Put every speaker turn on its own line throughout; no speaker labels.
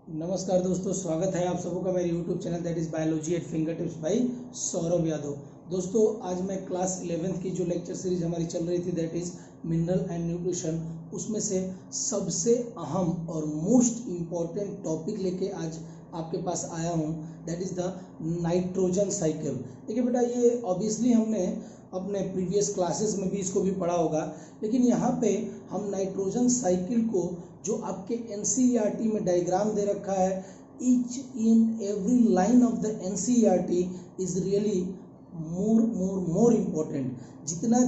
नमस्कार दोस्तों, स्वागत है आप सबों का मेरे YouTube channel that is biology eight finger tips by Saurabh Yadav. दोस्तों, आज मैं क्लास 11th की जो लेक्चर सीरीज हमारी चल रही थी that is mineral and nutrition, उसमें से सबसे अहम और मोस्ट इम्पॉर्टेंट टॉपिक लेके आज आपके पास आया हूँ, that is the nitrogen cycle. देखिए बेटा, ये ऑब्वियसली हमने अपने प्रीवियस क्लासेस में भी इसको भी पढ़ा होगा, लेकिन यहाँ पे हम नाइट्रोजन साइकिल को जो आपके एनसीईआरटी में डायग्राम दे रखा है, each in every line of the NCERT is really more important. जितना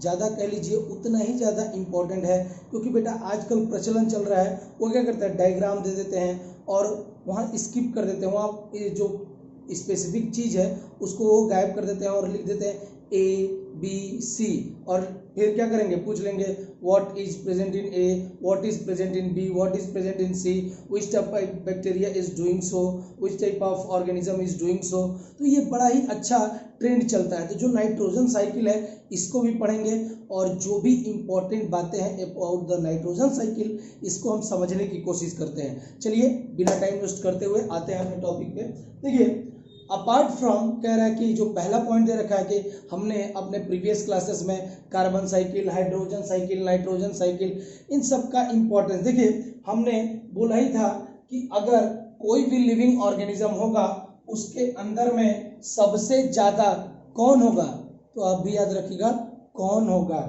ज़्यादा कह लीजिए उतना ही ज़्यादा इम्पोर्टेंट है, क्योंकि बेटा आजकल प्रचलन चल रहा है, वो क्या करता है, डायग्राम दे देते हैं और वहाँ स्किप कर देते हैं, वहाँ जो स्पेसिफिक चीज़ है उसको वो गायब कर देते हैं और लिख देते हैं ABC, और फिर क्या करेंगे, पूछ लेंगे what is present in A, what is present in B, what is present in C, which type of bacteria is doing so, which type of organism is doing so. तो ये बड़ा ही अच्छा ट्रेंड चलता है। तो जो नाइट्रोजन साइकिल है इसको भी पढ़ेंगे और जो भी इंपॉर्टेंट बातें हैं अबाउट द नाइट्रोजन साइकिल इसको हम समझने की कोशिश करते हैं। चलिए बिना टाइम वेस्ट करते हुए आते हैं अपने टॉपिक पे। देखिए, अपार्ट फ्रॉम कह रहा है कि जो पहला पॉइंट दे रखा है कि हमने अपने प्रीवियस क्लासेस में carbon cycle, hydrogen cycle, nitrogen cycle, इन सब का इंपॉर्टेंस, देखिए हमने बोला ही था कि अगर कोई भी लिविंग ऑर्गेनिज्म होगा उसके अंदर में सबसे ज्यादा कौन होगा, तो आप भी याद रखिएगा कौन होगा,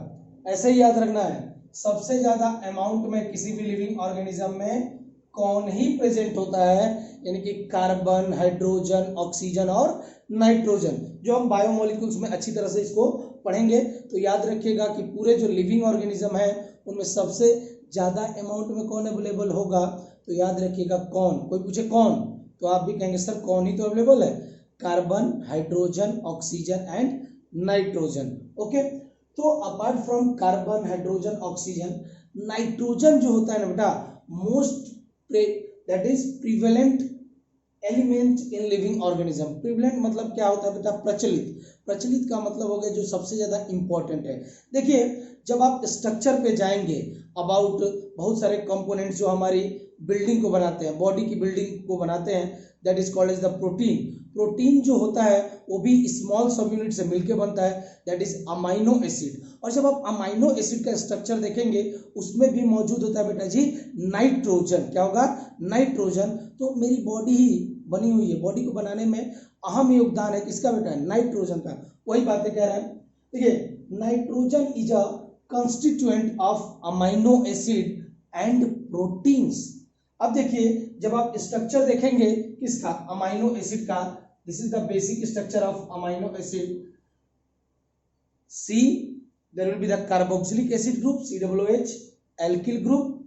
ऐसे ही याद रखना है। सबसे ज्यादा अमाउंट में किसी भी लिविंग ऑर्गेनिज्म में कौन ही प्रेजेंट होता है, यानी कि कार्बन, हाइड्रोजन, ऑक्सीजन और नाइट्रोजन। जो हम बायोमोलिक्यूल्स में अच्छी तरह से इसको पढ़ेंगे तो याद रखिएगा कि पूरे जो लिविंग ऑर्गेनिज्म है उनमें सबसे ज्यादा अमाउंट में कौन अवेलेबल होगा, तो याद रखिएगा कौन। कोई पूछे कौन, तो आप भी कहेंगे सर कौन ही तो अवेलेबल है, carbon, hydrogen, oxygen and nitrogen. Okay, तो apart from carbon, hydrogen, oxygen, nitrogen जो होता है ना बेटा, most that is prevalent element in living organism. Prevalent मतलब क्या होता है बेटा, प्रचलित। प्रचलित का मतलब हो गया जो सबसे ज्यादा इंपॉर्टेंट है। देखिए, जब आप स्ट्रक्चर पे जाएंगे अबाउट बहुत सारे कंपोनेंट्स जो हमारी बिल्डिंग को बनाते हैं, बॉडी की बिल्डिंग को बनाते हैं, that is called as the protein. Protein जो होता है वो भी स्मॉल सब यूनिट से मिलकर बनता है, दैट इज अमाइनो एसिड। और जब आप अमाइनो एसिड का स्ट्रक्चर देखेंगे उसमें भी मौजूद होता है बेटा जी नाइट्रोजन। क्या होगा, नाइट्रोजन। तो मेरी बॉडी ही बनी हुई है, बॉडी को बनाने में अहम योगदान है किसका बेटा, नाइट्रोजन का। वही बातें कह रहा है। देखिए, nitrogen is a constituent of amino acid and proteins. अब देखिए, जब आप स्ट्रक्चर देखेंगे किसका, अमाइनो एसिड का, this is the basic structure of amino acid. C, there will be the carboxylic acid group COOH, alkyl group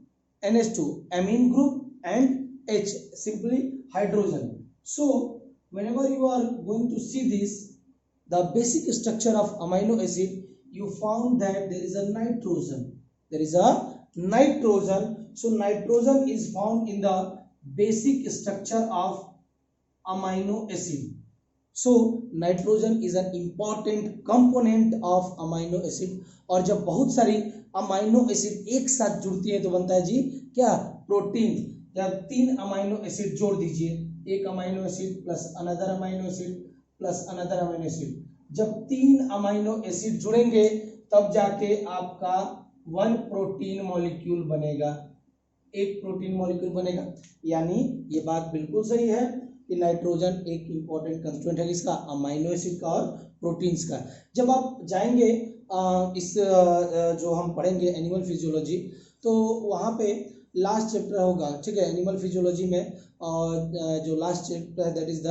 NH2, amine group and H, simply hydrogen. So whenever you are going to see this, the basic structure of amino acid, you found that there is a nitrogen. There is a nitrogen. So nitrogen is found in the basic structure of amino acid. So nitrogen is an important component of amino acid. और जब बहुत सारी amino acid एक साथ जुड़ती है तो बनता है जी क्या, प्रोटीन। जब 3 अमाइनो एसिड जोड़ दीजिए, एक amino acid plus another amino acid plus another amino acid, जब 3 अमाइनो एसिड जुड़ेंगे तब जाके आपका 1 प्रोटीन मॉलिक्यूल बनेगा, एक प्रोटीन मॉलिक्यूल बनेगा। यानी ये बात बिल्कुल सही है कि नाइट्रोजन एक इंपॉर्टेंट कंस्टिट्यूएंट है इसका, अमाइनो एसिड का और प्रोटीन्स का। जब आप जाएंगे इस जो हम पढ़ेंगे एनिमल फिजियोलॉजी, तो वहाँ पे लास्ट चैप्टर होगा, ठीक है, एनिमल फिजियोलॉजी में जो लास्ट चैप्टर है that is the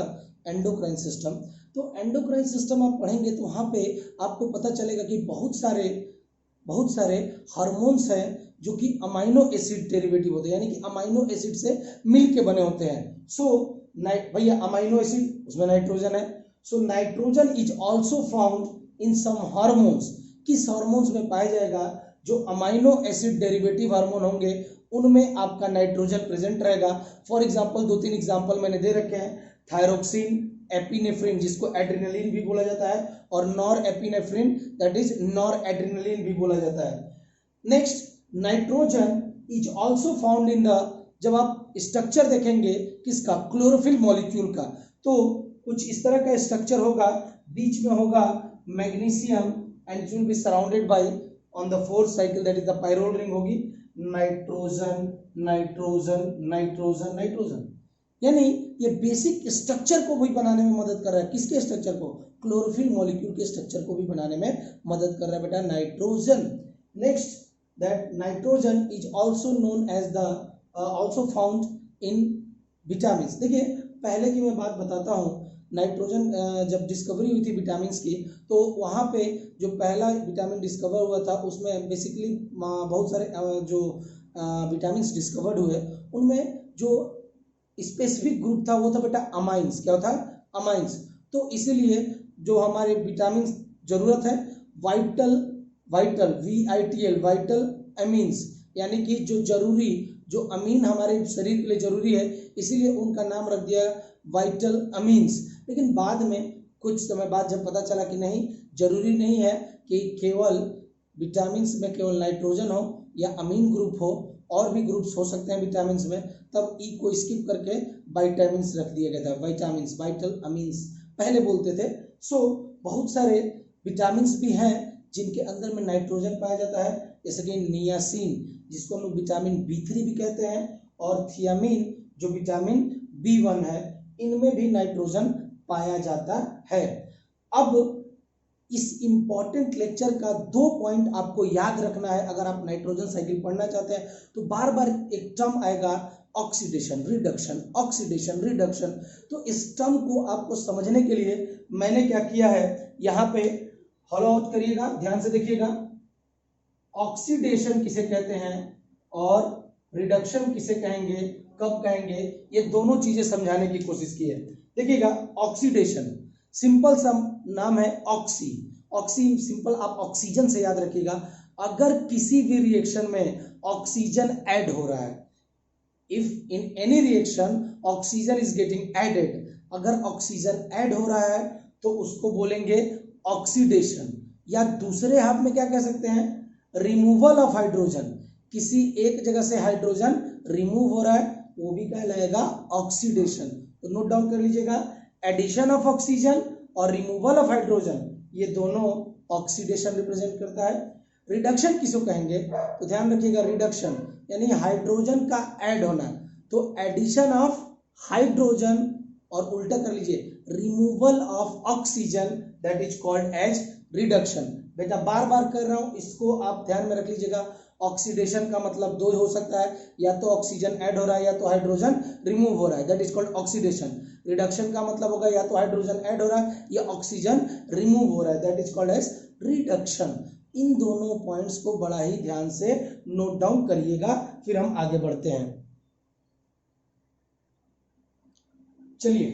endocrine system. तो एंडोक्राइन सिस्टम आप पढ़ेंगे तो वहाँ पे आपको पता चलेगा कि बहुत सारे हार्मोन्स हैं जो कि अमाइनो एसिड डेरिवेटिव होते हैं, यानी कि अमाइनो एसिड से मिल के बने होते हैं। सो भैया अमाइनो एसिड उसमें नाइट्रोजन है। So nitrogen is also found in some hormones. किस हार्मोन्स में पाया जाएगा, जो अमाइनो एसिड डेरिवेटिव हार्मोन होंगे उनमें आपका नाइट्रोजन प्रेजेंट रहेगा। फॉर एग्जांपल 2-3 एग्जांपल मैंने दे रखे हैं, थायरोक्सिन, एपिनेफ्रिन जिसको एड्रेनलिन भी बोला जाता है, और nor epinephrine that is nor adrenaline भी बोला जाता है। Next, nitrogen is also found in the जब आप स्ट्रक्चर देखेंगे किसका, क्लोरोफिल मॉलिक्यूल का, तो कुछ इस तरह का स्ट्रक्चर होगा, बीच में होगा magnesium and it will be surrounded by on the fourth cycle that is the pyrrole ring होगी, नाइट्रोजन नाइट्रोजन नाइट्रोजन नाइट्रोजन। यानी ये बेसिक स्ट्रक्चर को भी बनाने में मदद कर रहा है, किसके स्ट्रक्चर को, क्लोरोफिल मॉलिक्यूल के स्ट्रक्चर को भी बनाने में मदद कर रहा है बेटा nitrogen. Next that nitrogen is also known as the also found in vitamins. देखिए पहले की मैं बात बताता हूँ, नाइट्रोजन जब डिस्कवरी हुई थी विटामिन की, तो वहाँ पे जो पहला विटामिन डिस्कवर हुआ था उसमें बेसिकली बहुत सारे जो विटामिन डिस्कवर्ड हुए उनमें जो स्पेसिफिक ग्रुप था वो था बेटा अमाइंस। क्या था, अमाइंस। तो इसीलिए जो हमारे विटामिन जरूरत है vital, vital VITL vital amines, यानी कि जो जरूरी जो अमीन हमारे शरीर के लिए जरूरी है, इसीलिए उनका नाम रख दिया वाइटल अमीन्स। लेकिन बाद में कुछ समय बाद जब पता चला कि नहीं, जरूरी नहीं है कि केवल विटामिन में केवल नाइट्रोजन हो या अमीन ग्रुप हो, और भी ग्रुप्स हो सकते हैं विटामिन में, तब ई को स्किप करके विटामिन्स रख दिया गया था, विटामिन्स वाइटल अमीन्स पहले बोलते थे। सो बहुत सारे विटामिन भी हैं जिनके अंदर में नाइट्रोजन पाया जाता है, जैसे कि नियासिन जिसको हम लोग विटामिन B3 भी कहते हैं, और थियामिन जो विटामिन B1 है, इनमें भी नाइट्रोजन पाया जाता है। अब इस इंपॉर्टेंट लेक्चर का 2 पॉइंट आपको याद रखना है अगर आप नाइट्रोजन साइकिल पढ़ना चाहते हैं, तो बार बार एक टर्म आएगा ऑक्सीडेशन रिडक्शन, ऑक्सीडेशन रिडक्शन। तो इस टर्म को आपको समझने के लिए मैंने क्या किया है, यहाँ पे फॉलो आउट करिएगा, ध्यान से देखिएगा। ऑक्सीडेशन किसे कहते हैं और रिडक्शन किसे कहेंगे, कब कहेंगे, ये दोनों चीजें समझाने की कोशिश की है। देखिएगा ऑक्सीडेशन सिंपल सा नाम है ऑक्सी, ऑक्सी सिंपल आप ऑक्सीजन से याद रखिएगा। अगर किसी भी रिएक्शन में ऑक्सीजन ऐड हो रहा है, if in any reaction oxygen is getting added, अगर ऑक्सीजन ऐड हो रहा है तो उसको बोलेंगे ऑक्सीडेशन। या दूसरे हाथ में क्या कह सकते हैं, रिमूवल ऑफ हाइड्रोजन, किसी एक जगह से हाइड्रोजन रिमूव हो रहा है वो भी कहलाएगा ऑक्सीडेशन। तो नोट डाउन कर लीजिएगा, एडिशन ऑफ ऑक्सीजन और रिमूवल ऑफ हाइड्रोजन, ये दोनों ऑक्सीडेशन रिप्रेजेंट करता है। रिडक्शन किसको कहेंगे, तो ध्यान रखिएगा, रिडक्शन यानी हाइड्रोजन का ऐड होना, तो एडिशन ऑफ हाइड्रोजन, और उल्टा कर लीजिए removal of oxygen, that is called as reduction. बेटा बार बार कर रहा हूं, इसको आप ध्यान में रख लीजिएगा। ऑक्सीडेशन का मतलब दो हो सकता है, या तो ऑक्सीजन ऐड हो रहा है या तो हाइड्रोजन रिमूव हो रहा है, that is called oxidation. Reduction का मतलब होगा या तो हाइड्रोजन ऐड हो रहा है या ऑक्सीजन रिमूव हो रहा है, that is called as reduction. इन दोनों पॉइंट्स को बड़ा ही ध्यान से नोट डाउन करिएगा, फिर हम आगे बढ़ते हैं। चलिए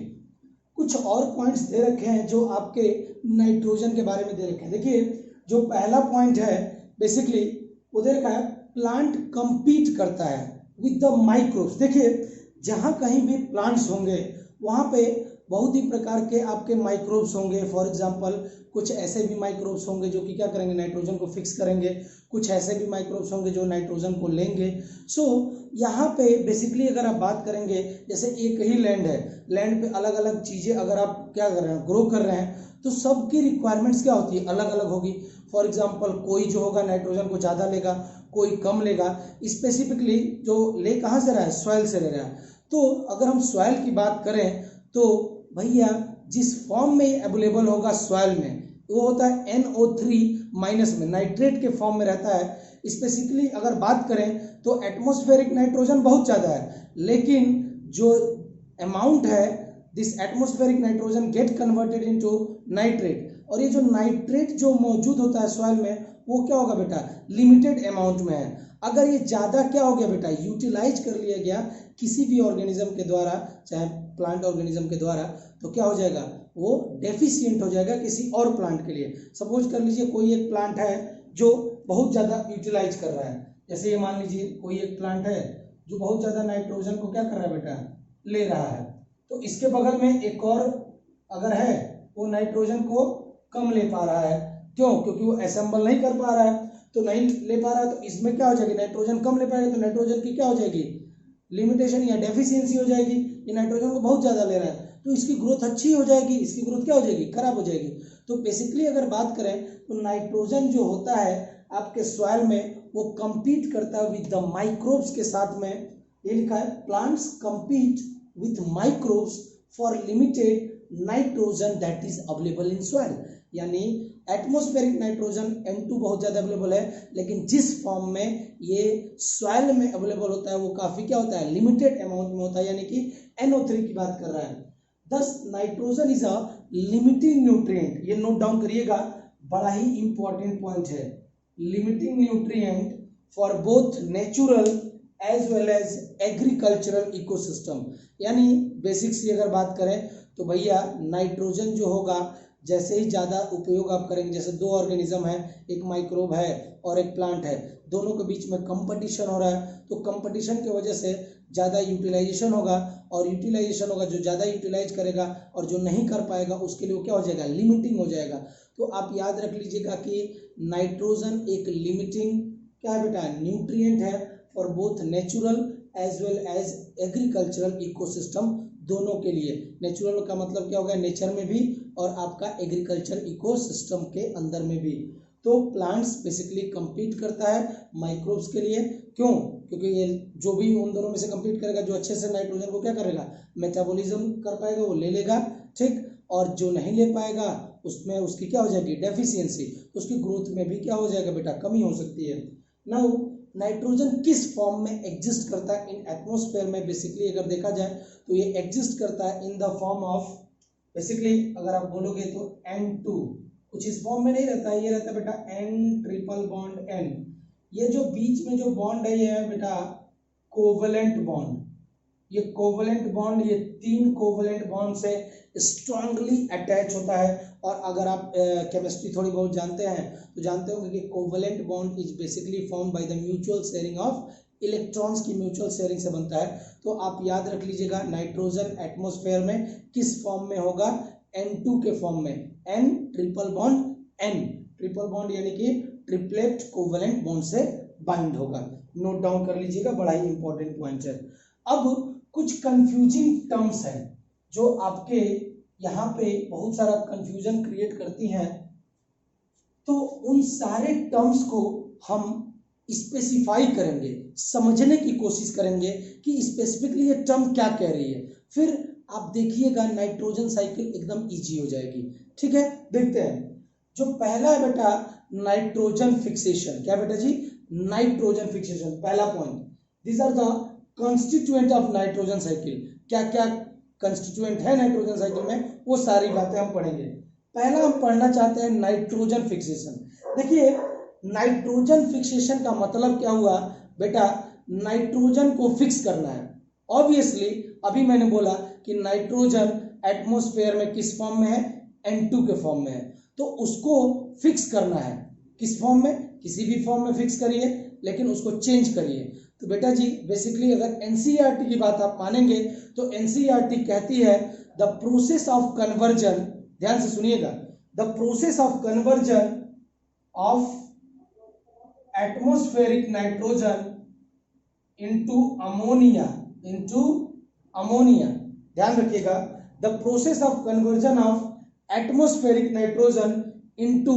कुछ और पॉइंट्स दे रखे हैं जो आपके नाइट्रोजन के बारे में दे रखे हैं। देखिए जो पहला पॉइंट है बेसिकली वो दे रखा है, प्लांट कंपीट करता है विद द माइक्रोब्स। देखिए जहां कहीं भी प्लांट्स होंगे वहां पे बहुत ही प्रकार के आपके माइक्रोब्स होंगे। फॉर एग्जांपल कुछ ऐसे भी माइक्रोब्स होंगे जो कि क्या करेंगे, नाइट्रोजन को फिक्स करेंगे, कुछ ऐसे भी माइक्रोब्स होंगे जो नाइट्रोजन को लेंगे। सो यहाँ पे बेसिकली अगर आप बात करेंगे, जैसे एक ही लैंड है, लैंड पे अलग अलग चीजें अगर आप क्या कर रहे हैं, ग्रो कर रहे हैं, तो सबकी रिक्वायरमेंट्स क्या होती है, अलग अलग होगी। फॉर एग्जाम्पल कोई जो होगा नाइट्रोजन को ज्यादा लेगा, कोई कम लेगा। स्पेसिफिकली जो ले कहाँ से रहा है, सॉइल से ले रहा है। तो अगर हम सॉइल की बात करें तो भैया जिस फॉर्म में अवेलेबल होगा सॉइल में, वो होता है NO3 माइनस में, नाइट्रेट के फॉर्म में रहता है। स्पेसिफिकली अगर बात करें तो एटमॉस्फेरिक नाइट्रोजन बहुत ज़्यादा है, लेकिन जो अमाउंट है this atmospheric nitrogen gate converted into nitrate, और ये जो नाइट्रेट जो मौजूद होता है सॉइल में वो क्या होगा बेटा, लिमिटेड अमाउंट में है। अगर ये ज़्यादा क्या हो गया बेटा, यूटिलाइज कर लिया गया किसी भी ऑर्गेनिज्म के द्वारा, चाहे प्लांट ऑर्गेनिज्म के द्वारा, तो क्या हो जाएगा, वो डेफिशिएंट हो जाएगा किसी और प्लांट के लिए। सपोज कर लीजिए कोई एक प्लांट है जो बहुत ज़्यादा यूटिलाइज कर रहा है, जैसे ये मान लीजिए कोई एक प्लांट है जो बहुत ज़्यादा नाइट्रोजन को क्या कर रहा है बेटा, ले रहा है, तो इसके बगल में एक और अगर है वो नाइट्रोजन को कम ले पा रहा है। क्यों, क्योंकि वो असेंबल नहीं कर पा रहा है, तो नहीं ले पा रहा है, तो इसमें क्या हो जाएगी, नाइट्रोजन कम ले पाएगा, तो नाइट्रोजन की क्या हो जाएगी, लिमिटेशन या डेफिशिएंसी हो जाएगी, ये नाइट्रोजन को बहुत ज़्यादा ले रहा है तो इसकी ग्रोथ अच्छी हो जाएगी, इसकी ग्रोथ क्या हो जाएगी, खराब हो जाएगी। तो बेसिकली अगर बात करें तो नाइट्रोजन जो होता है आपके सॉइल में वो compete करता है विद द माइक्रोब्स के साथ में। ये लिखा है plants compete with microbes for limited nitrogen that is available in soil. यानी एटमॉस्फेरिक नाइट्रोजन N2 बहुत ज्यादा अवेलेबल है, लेकिन जिस फॉर्म में ये सॉइल में अवेलेबल होता है वो काफी क्या होता है, लिमिटेड अमाउंट में होता है, यानी कि NO3 की बात कर रहा है। दस nitrogen is a limiting nutrient, ये नोट डाउन करिएगा, बड़ा ही इंपॉर्टेंट पॉइंट है। Limiting nutrient for both natural as well as agricultural ecosystem. यानी बेसिक सी अगर बात करें तो भैया नाइट्रोजन जो होगा जैसे ही ज़्यादा उपयोग आप करेंगे, जैसे दो ऑर्गेनिज्म है, एक माइक्रोब है और एक प्लांट है, दोनों के बीच में कंपटीशन हो रहा है, तो कंपटीशन की वजह से ज़्यादा यूटिलाइजेशन होगा, और यूटिलाइजेशन होगा, जो ज़्यादा यूटिलाइज करेगा और जो नहीं कर पाएगा उसके लिए वो क्या हो जाएगा, लिमिटिंग हो जाएगा। तो आप याद रख लीजिएगा कि नाइट्रोजन एक लिमिटिंग क्या है बेटा, न्यूट्रिएंट है for both natural as well as agricultural ecosystem, दोनों के लिए। नेचुरल का मतलब क्या हो गया, नेचर में भी, और आपका एग्रीकल्चर इकोसिस्टम के अंदर में भी। तो प्लांट्स बेसिकली compete करता है माइक्रोब्स के लिए, क्यों, क्योंकि ये जो भी उन दोनों में से compete करेगा, जो अच्छे से नाइट्रोजन को क्या करेगा, मेटाबॉलिज्म कर पाएगा वो ले लेगा, ठीक, और जो नहीं ले पाएगा उसमें उसकी क्या हो जाएगी, डेफिशिएंसी, उसकी ग्रोथ में भी क्या हो जाएगा बेटा, कमी हो सकती है। नाउ नाइट्रोजन किस फॉर्म में एग्जिस्ट करता है इन एटमॉस्फेयर में, बेसिकली अगर देखा जाए तो ये एग्जिस्ट करता है इन द फॉर्म ऑफ, बेसिकली अगर आप बोलोगे तो N2, कुछ इस फॉर्म में नहीं रहता है, ये रहता है बेटा N ट्रिपल बॉन्ड N। ये जो बीच में जो बॉन्ड है ये है बेटा कोवलेंट बॉन्ड। ये कोवलेंट बॉन्ड, ये 3 कोवलेंट बॉन्ड से स्ट्रांगली अटैच होता है। और अगर आप केमिस्ट्री थोड़ी बहुत जानते हैं तो जानते होंगे कि covalent bond is basically form by the mutual sharing of electrons की म्यूचुअल शेयरिंग से बनता है। तो आप याद रख लीजिएगा नाइट्रोजन एटमॉस्फेयर में किस फॉर्म में होगा, N2 के फॉर्म में, N triple bond N, triple bond यानी कि ट्रिपलेट कोवलेंट बॉन्ड से बाइंड होगा। नोट डाउन कर लीजिएगा, बड़ा ही इंपॉर्टेंट पॉइंट है। अब कुछ कंफ्यूजिंग टर्म्स हैं जो आपके यहाँ पे बहुत सारा कंफ्यूजन क्रिएट करती हैं, तो उन सारे टर्म्स को हम स्पेसिफाई करेंगे, समझने की कोशिश करेंगे कि स्पेसिफिकली ये टर्म क्या कह रही है, फिर आप देखिएगा नाइट्रोजन साइकिल एकदम इजी हो जाएगी। ठीक है, देखते हैं। जो पहला है बेटा नाइट्रोजन फिक्सेशन, क्या बेटा जी, नाइट्रोजन फिक्सेशन, पहला point. These are the constituent of nitrogen cycle, क्या क्या कंस्टिट्यूएंट है नाइट्रोजन साइकिल में, वो सारी बातें हम पढ़ेंगे। पहला हम पढ़ना चाहते हैं नाइट्रोजन फिक्सेशन। देखिए नाइट्रोजन फिक्सेशन का मतलब क्या हुआ बेटा, नाइट्रोजन को फिक्स करना है। ऑब्वियसली अभी मैंने बोला कि नाइट्रोजन एटमॉस्फेयर में किस फॉर्म में है, N2 के फॉर्म में है, तो उसको फिक्स करना है। किस फॉर्म में, किसी भी फॉर्म में फिक्स करिए, लेकिन उसको चेंज करिए। तो बेटा जी बेसिकली अगर NCERT की बात आप मानेंगे तो NCERT कहती है द प्रोसेस ऑफ कन्वर्जन, ध्यान से सुनिएगा, the process of conversion of atmospheric nitrogen into ammonia, ध्यान रखिएगा, the process of conversion of atmospheric nitrogen into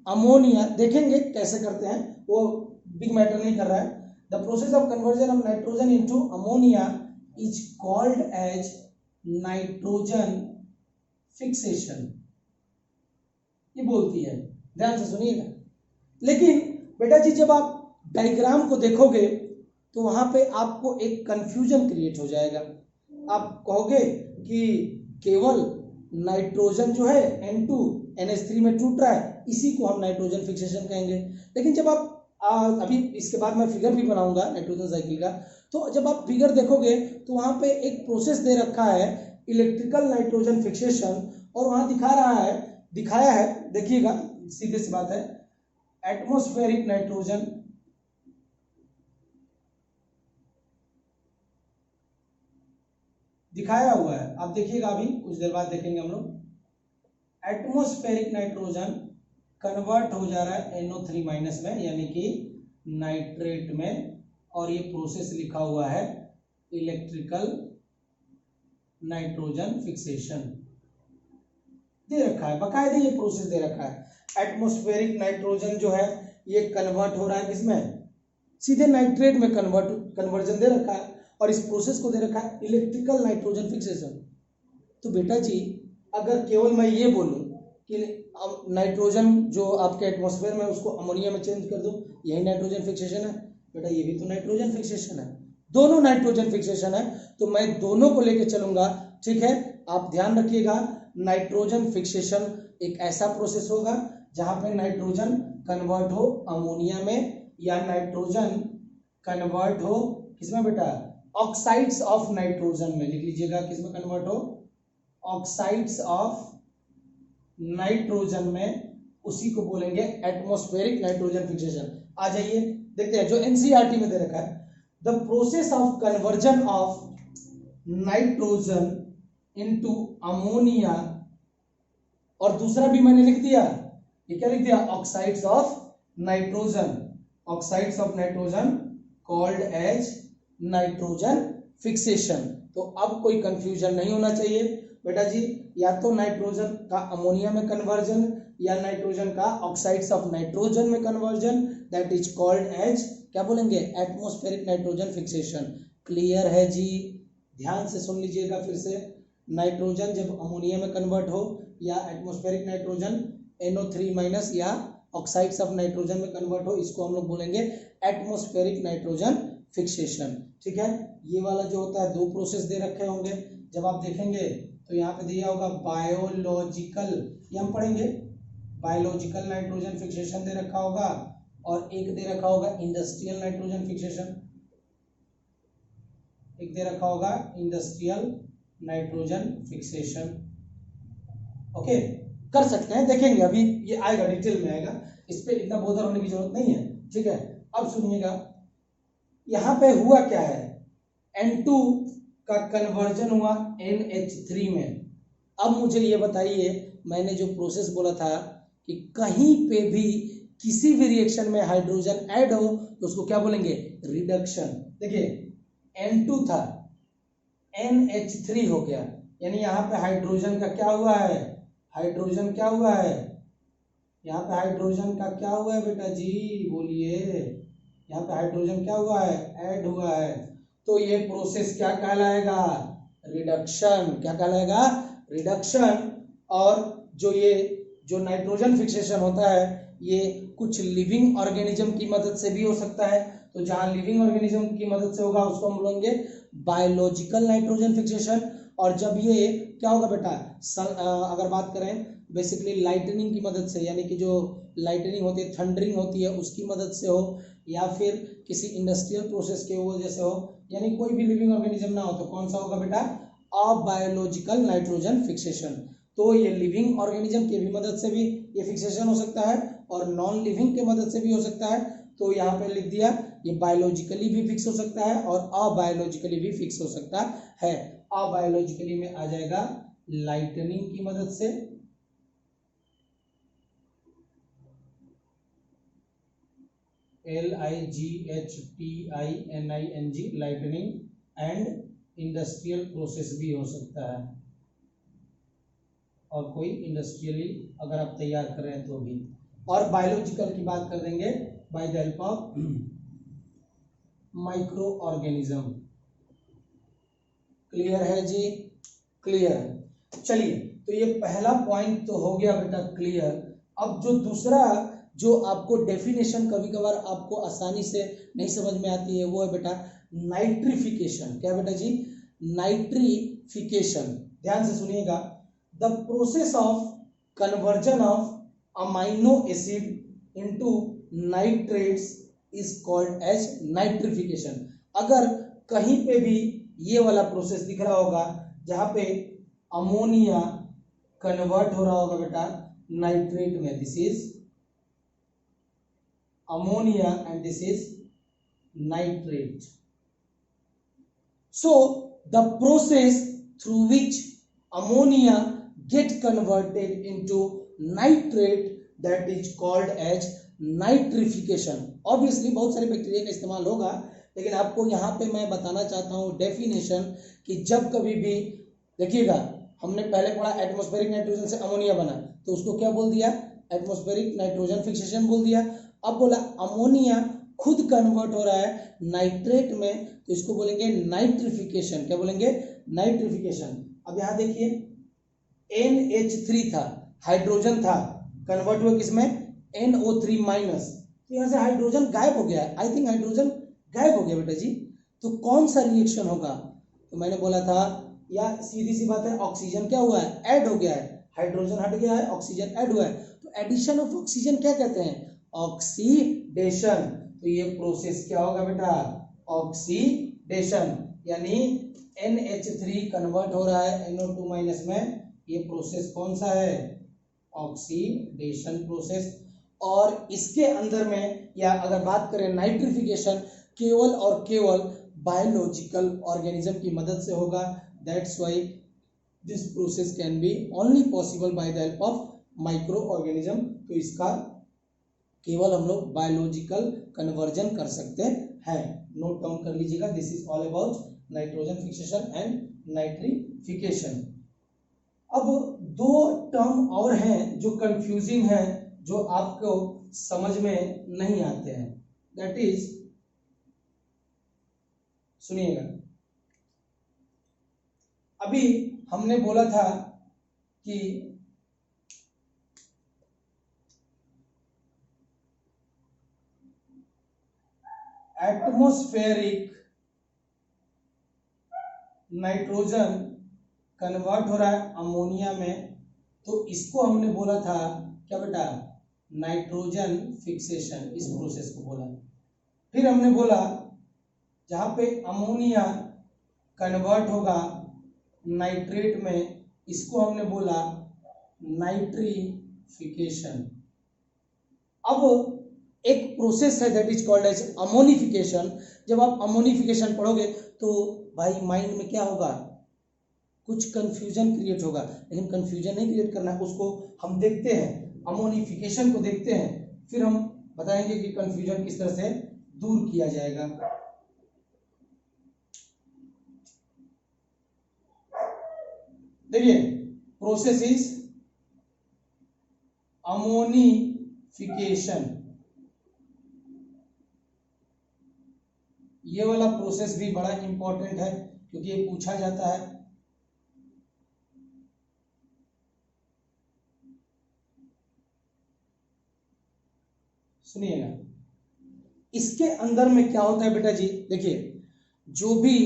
ammonia, देखेंगे कैसे करते हैं, वो बिग मैटर नहीं कर रहा है। The process of conversion of nitrogen into ammonia is called as nitrogen fixation, ये बोलती है, ध्यान से सुनिएगा। लेकिन बेटा जी जब आप डायग्राम को देखोगे तो वहां पे आपको एक कंफ्यूजन क्रिएट हो जाएगा। आप कहोगे कि केवल नाइट्रोजन जो है N2 NH3 में टूट रहा है, इसी को हम नाइट्रोजन फिक्सेशन कहेंगे। लेकिन जब आप अभी इसके बाद मैं फिगर भी बनाऊंगा नाइट्रोजन साइकिल का, तो जब आप फिगर देखोगे तो वहां पे एक प्रोसेस दे रखा है इलेक्ट्रिकल नाइट्रोजन फिक्सेशन, और वहां दिखाया है, देखिएगा सीधे सी बात है, एटमॉस्फेरिक नाइट्रोजन दिखाया हुआ है, आप देखिएगा, अभी कुछ देर बाद देखेंगे हम लोग। एटमॉस्फेरिक नाइट्रोजन कन्वर्ट हो जा रहा है NO3 माइनस में, यानी कि नाइट्रेट में, और ये प्रोसेस लिखा हुआ है इलेक्ट्रिकल नाइट्रोजन फिक्सेशन दे रखा है, बाकायदे ये प्रोसेस दे रखा है। एटमॉस्फेरिक नाइट्रोजन जो है ये कन्वर्ट हो रहा है किसमें, सीधे नाइट्रेट में कन्वर्जन दे रखा है, और इस प्रोसेस को दे रखा है इलेक्ट्रिकल नाइट्रोजन फिक्सेशन। तो बेटा जी अगर केवल मैं ये बोलूं कि नाइट्रोजन जो आपके एटमॉस्फेयर में उसको अमोनिया में चेंज कर दूं, यही नाइट्रोजन फिक्सेशन है बेटा, ये भी तो नाइट्रोजन फिक्सेशन है, दोनों नाइट्रोजन फिक्सेशन है, तो मैं दोनों को लेके चलूंगा। ठीक है, आप ध्यान रखिएगा, नाइट्रोजन फिक्सेशन एक ऐसा प्रोसेस होगा जहां पे नाइट्रोजन कन्वर्ट हो अमोनिया में, या नाइट्रोजन कन्वर्ट हो किसमें बेटा, ऑक्साइड्स ऑफ नाइट्रोजन में, लिख लीजिएगा किसमें कन्वर्ट हो, ऑक्साइड्स ऑफ नाइट्रोजन में, उसी को बोलेंगे एटमॉस्फेरिक नाइट्रोजन फिक्सेशन। आ जाइए देखते हैं जो एनसीईआरटी में दे रखा है, the process of conversion of nitrogen into ammonia, और दूसरा भी मैंने लिख दिया, ये क्या लिख दिया, oxides of nitrogen, oxides of nitrogen called as nitrogen fixation. तो अब कोई कंफ्यूजन नहीं होना चाहिए बेटा जी, या तो नाइट्रोजन का अमोनिया में कन्वर्जन या नाइट्रोजन का ऑक्साइड्स ऑफ नाइट्रोजन में conversion, that is called as क्या बोलेंगे, एटमॉस्फेरिक नाइट्रोजन फिक्सेशन। क्लियर है जी, ध्यान से सुन लीजिएगा फिर से, नाइट्रोजन जब अमोनिया में कन्वर्ट हो या एटमॉस्फेरिक नाइट्रोजन NO3- या ऑक्साइड्स ऑफ नाइट्रोजन में कन्वर्ट हो, इसको हम लोग बोलेंगे एटमॉस्फेरिक नाइट्रोजन फिक्सेशन। ठीक है, ये वाला जो होता है दो प्रोसेस दे रखे होंगे, जब आप देखेंगे तो यहाँ पे दिया होगा बायोलॉजिकल, ये हम पढ़ेंगे, बायोलॉजिकल नाइट्रोजन फिक्सेशन दे रखा होगा, और एक दे रखा होगा इंडस्ट्रियल नाइट्रोजन फिक्सेशन, एक दे रखा होगा इंडस्ट्रियल नाइट्रोजन फिक्सेशन। ओके, कर सकते हैं, देखेंगे अभी ये आएगा, डिटेल में आएगा, इस पे इतना बोधर होने की जरूरत नहीं है। ठीक है, अब सुनिएगा यहाँ पे हुआ क्या है, N2 का कन्वर्जन हुआ NH3 में। अब मुझे ये बताइए, मैंने जो प्रोसेस बोला था कि कहीं पे भी किसी भी रिएक्शन में हाइड्रोजन ऐड हो तो उसको क्या बोलेंगे, रिडक्शन। देखिए N2 था, NH3 हो गया, यानी यहाँ पे हाइड्रोजन का क्या हुआ है, हाइड्रोजन क्या हुआ है, यहाँ पे हाइड्रोजन का क्या हुआ है बेटा जी, बोलिए, यहाँ पे हाइड्रोजन क्या हुआ है, ऐड हुआ है, तो ये प्रोसेस क्या कहलाएगा, रिडक्शन। क्या कहलाएगा, रिडक्शन। और जो नाइट्रोजन फिक्सेशन होता है ये कुछ लिविंग ऑर्गेनिज्म की मदद से भी हो सकता है, तो जहां लिविंग ऑर्गेनिज्म की मदद से होगा उसको हम बोलेंगे बायोलॉजिकल नाइट्रोजन फिक्सेशन। और जब ये क्या होगा बेटा, अगर बात करें बेसिकली लाइटनिंग की मदद से, यानी कि जो लाइटनिंग होती है, थंडरिंग होती है, उसकी मदद से हो, या फिर किसी इंडस्ट्रियल प्रोसेस के वजह से हो, यानी कोई भी लिविंग ऑर्गेनिज्म ना हो, तो कौन सा होगा बेटा, अबायोलॉजिकल नाइट्रोजन फिक्सेशन। तो ये लिविंग ऑर्गेनिज्म की भी मदद से भी ये फिक्सेशन हो सकता है, और नॉन लिविंग की मदद से भी हो सकता है। तो यहाँ पे लिख दिया, ये बायोलॉजिकली भी फिक्स हो सकता है और अबायोलॉजिकली भी फिक्स हो सकता है। अबायोलॉजिकली में आ जाएगा लाइटनिंग की मदद से, LIGHTINING, lightning, and industrial process भी हो सकता है, और कोई इंडस्ट्रियली अगर आप तैयार कर रहे हैं तो भी। और बायोलॉजिकल की बात कर देंगे bye the help of micro organism. Clear है जी, क्लियर है। चलिए, तो ये पहला पॉइंट तो हो गया बेटा क्लियर। अब जो दूसरा, जो आपको डेफिनेशन कभी कभार आपको आसानी से नहीं समझ में आती है, वो है बेटा नाइट्रिफिकेशन। क्या बेटा जी, नाइट्रिफिकेशन। ध्यान से सुनिएगा, the process of conversion of amino acid into nitrates is called as nitrification. अगर कहीं पे भी ये वाला प्रोसेस दिख रहा होगा जहां पे अमोनिया कन्वर्ट हो रहा होगा बेटा नाइट्रेट में, this is ammonia and this is nitrate. So the process through which ammonia get converted into nitrate, that is called as nitrification. Obviously बहुत सारे बैक्टीरिया का इस्तेमाल होगा, लेकिन आपको यहाँ पे मैं बताना चाहता हूँ डेफिनेशन कि जब कभी भी देखिएगा, हमने पहले पढ़ा एटमॉस्फेरिक नाइट्रोजन से अमोनिया बना, तो उसको क्या बोल दिया, एटमॉस्फेरिक नाइट्रोजन फिक्सेशन बोल दिया। अब बोला अमोनिया खुद कन्वर्ट हो रहा है नाइट्रेट में, तो इसको बोलेंगे नाइट्रिफिकेशन। क्या बोलेंगे, नाइट्रिफिकेशन। अब यहाँ देखिए NH3 था, हाइड्रोजन था, कन्वर्ट हुआ किसमें, NO3 माइनस, तो यहाँ से हाइड्रोजन गायब हो गया है। आई थिंक हाइड्रोजन गायब हो गया बेटा जी, तो कौन सा रिएक्शन होगा, तो मैंने बोला था, या सीधी सी बात है, ऑक्सीजन क्या हुआ है, ऐड हो गया है, हाइड्रोजन हट गया है, ऑक्सीजन ऐड हुआ है, तो एडिशन ऑफ ऑक्सीजन क्या कहते हैं, ऑक्सीडेशन। तो ये प्रोसेस क्या होगा बेटा, ऑक्सीडेशन, यानी NH3 कन्वर्ट हो रहा है NO2 माइनस में, ये प्रोसेस कौन सा है, ऑक्सीडेशन प्रोसेस। और इसके अंदर में, या अगर बात करें नाइट्रिफिकेशन, केवल और केवल बायोलॉजिकल ऑर्गेनिज्म की मदद से होगा। That's why this process can be only possible by the help of micro organism. तो इसका केवल हम लोग बायोलॉजिकल कन्वर्जन कर सकते हैं। नोट डाउन कर लीजिएगा, this is all about nitrogen fixation and nitrification. अब दो टर्म और हैं जो कंफ्यूजिंग हैं, जो आपको समझ में नहीं आते हैं, दैट इज, सुनिएगा, अभी हमने बोला था कि एटमॉस्फेरिक नाइट्रोजन कन्वर्ट हो रहा है अमोनिया में, तो इसको हमने बोला था क्या बेटा, नाइट्रोजन फिक्सेशन, इस प्रोसेस को बोला। फिर हमने बोला जहां पे अमोनिया कन्वर्ट होगा नाइट्रेट में, इसको हमने बोला नाइट्रिफिकेशन। अब एक प्रोसेस है that is called as ammonification. जब आप अमोनिफिकेशन पढ़ोगे तो भाई माइंड में क्या होगा, कुछ कंफ्यूजन क्रिएट होगा, लेकिन कंफ्यूजन नहीं क्रिएट करना है, उसको हम देखते हैं, अमोनिफिकेशन को देखते हैं, फिर हम बताएंगे कि कंफ्यूजन किस तरह से दूर किया जाएगा। देखिए, प्रोसेस इज अमोनिफिकेशन। ये वाला प्रोसेस भी बड़ा इंपॉर्टेंट है क्योंकि ये पूछा जाता है। सुनिएगा, इसके अंदर में क्या होता है बेटा जी, देखिए, जो भी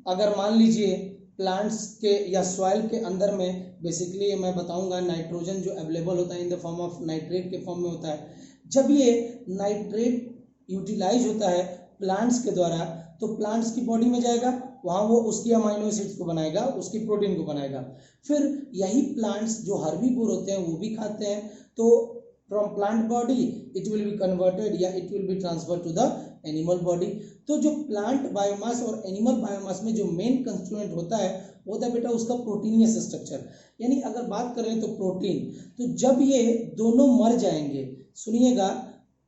अगर मान लीजिए प्लांट्स के या सॉइल के अंदर में, बेसिकली मैं बताऊंगा, नाइट्रोजन जो अवेलेबल होता है इन द फॉर्म ऑफ नाइट्रेट के फॉर्म में होता है। जब ये नाइट्रेट यूटिलाइज होता है प्लांट्स के द्वारा, तो प्लांट्स की बॉडी में जाएगा, वहाँ वो उसकी अमाइनो एसिड्स को बनाएगा, उसकी प्रोटीन को बनाएगा। फिर यही प्लांट्स जो हर्बीवोर होते हैं वो भी खाते हैं, तो from plant body it will be converted या it will be transfer to the animal body. तो जो प्लांट बायोमास और एनिमल बायोमास में जो मेन कंस्टिट्यूएंट होता है वो होता है बेटा उसका प्रोटीनियस स्ट्रक्चर। यानी अगर बात करें तो प्रोटीन, तो जब ये दोनों मर जाएंगे, सुनिएगा,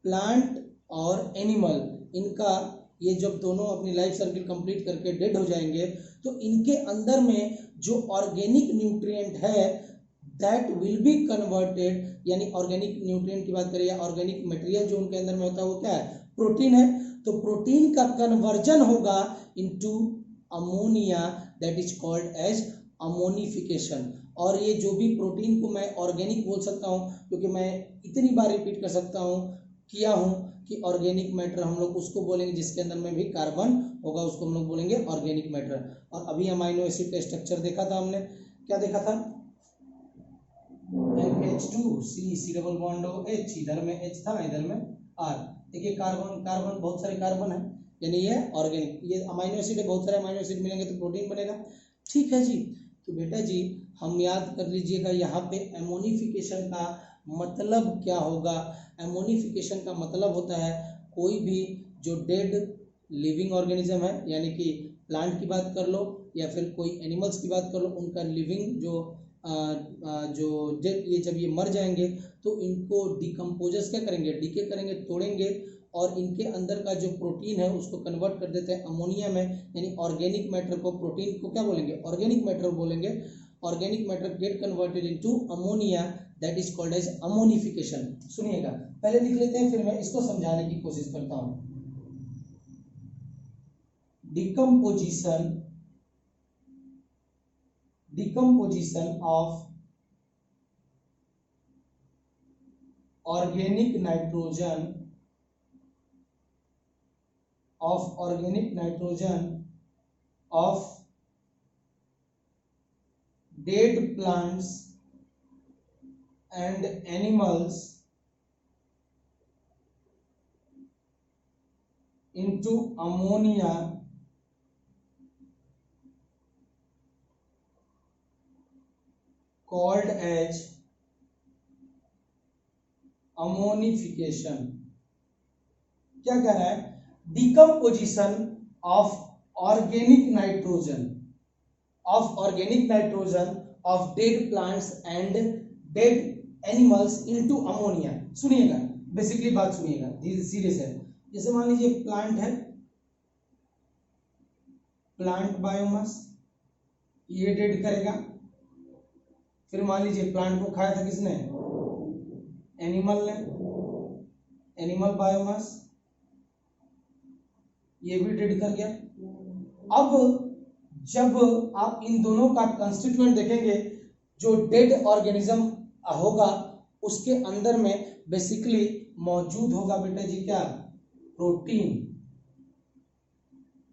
प्लांट और एनिमल, इनका ये जब दोनों अपनी लाइफ सर्किल कंप्लीट करके डेड हो जाएंगे, तो इनके अंदर में जो ऑर्गेनिक न्यूट्रिएंट है दैट विल बी कन्वर्टेड, यानी ऑर्गेनिक न्यूट्रिएंट की बात करें या ऑर्गेनिक मटेरियल जो उनके अंदर में होता है वो क्या है, प्रोटीन है। तो प्रोटीन का कन्वर्जन होगा into ammonia, that is called as ammonification. और ये जो भी प्रोटीन को मैं ऑर्गेनिक बोल सकता हूँ क्योंकि मैं इतनी बार रिपीट कर सकता हूँ, किया हूँ, कि ऑर्गेनिक मैटर हम लोग उसको बोलेंगे जिसके अंदर में भी कार्बन होगा, उसको हम लोग बोलेंगे ऑर्गेनिक मैटर। और अभी अमाइनो एसिड का स्ट्रक्चर देखा था हमने, क्या देखा था, NH2 C double bond H, इधर में H था, इधर में R। देखिए कार्बन, कार्बन बहुत सारे कार्बन है, यानी ये ऑर्गेनिक, ये अमाइनो एसिड है, बहुत सारे अमाइनो एसिड मिलेंगे तो प्रोटीन बनेगा। ठीक है जी, तो बेटा जी हम याद कर लीजिएगा यहाँ पे एमोनिफिकेशन का मतलब क्या होगा। एमोनिफिकेशन का मतलब होता है कोई भी जो डेड लिविंग ऑर्गेनिज्म है, यानी कि प्लांट की बात कर लो या फिर कोई एनिमल्स की बात कर लो, उनका लिविंग जो ये जब ये मर जाएंगे तो इनको डिकम्पोजर्स क्या करेंगे, डीके करेंगे, तोड़ेंगे, और इनके अंदर का जो प्रोटीन है उसको कन्वर्ट कर देते हैं अमोनिया में, यानी ऑर्गेनिक मैटर को, प्रोटीन को क्या बोलेंगे, ऑर्गेनिक मैटर बोलेंगे। Organic matter get converted into ammonia, that is called as ammonification. सुनिएगा, पहले लिख लेते हैं फिर मैं इसको समझाने की कोशिश करता हूं। Decomposition of organic nitrogen of dead plants and animals into ammonia called as ammonification. क्या कह रहा है, decomposition of organic nitrogen of dead plants and dead animals into ammonia. सुनिएगा, बेसिकली बात सुनिएगा, सीरियस है। जैसे मान लीजिए प्लांट है, प्लांट बायोमास, ये डेड करेगा, फिर मान लीजिए प्लांट को खाया था किसने, एनिमल ने, एनिमल बायोमास, ये भी डेड कर गया। अब जब आप इन दोनों का कंस्टिट्यूएंट देखेंगे, जो डेड ऑर्गेनिज्म होगा उसके अंदर में बेसिकली मौजूद होगा बेटा जी क्या, प्रोटीन।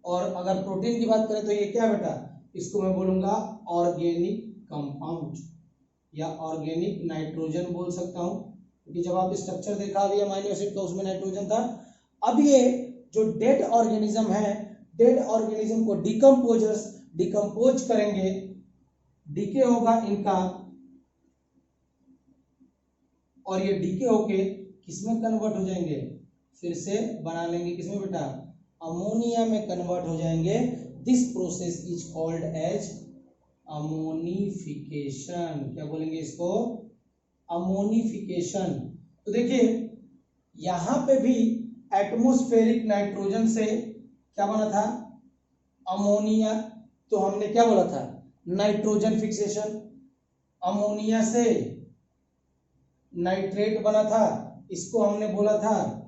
और अगर प्रोटीन की बात करें तो ये क्या बेटा, इसको मैं बोलूंगा ऑर्गेनिक कंपाउंड या ऑर्गेनिक नाइट्रोजन बोल सकता हूं, क्योंकि जब आप स्ट्रक्चर देखा अभी अमीनो एसिड का उसमें नाइट्रोजन था। अब ये जो डेड ऑर्गेनिज्म है, डेड ऑर्गेनिज्म को डिकम्पोज करेंगे, डीके होगा इनका, और ये डीके होके किसमें कन्वर्ट हो जाएंगे, फिर से बना लेंगे किसमें बेटा, अमोनिया में कन्वर्ट हो जाएंगे। This process is called as ammonification. क्या बोलेंगे इसको, अमोनिफिकेशन। तो देखिए यहां पे भी एटमॉस्फेरिक नाइट्रोजन से क्या बना था, अमोनिया। तो हमने क्या बोला था, नाइट्रोजन फिक्सेशन। अमोनिया से नाइट्रेट बना था, इसको हमने बोला था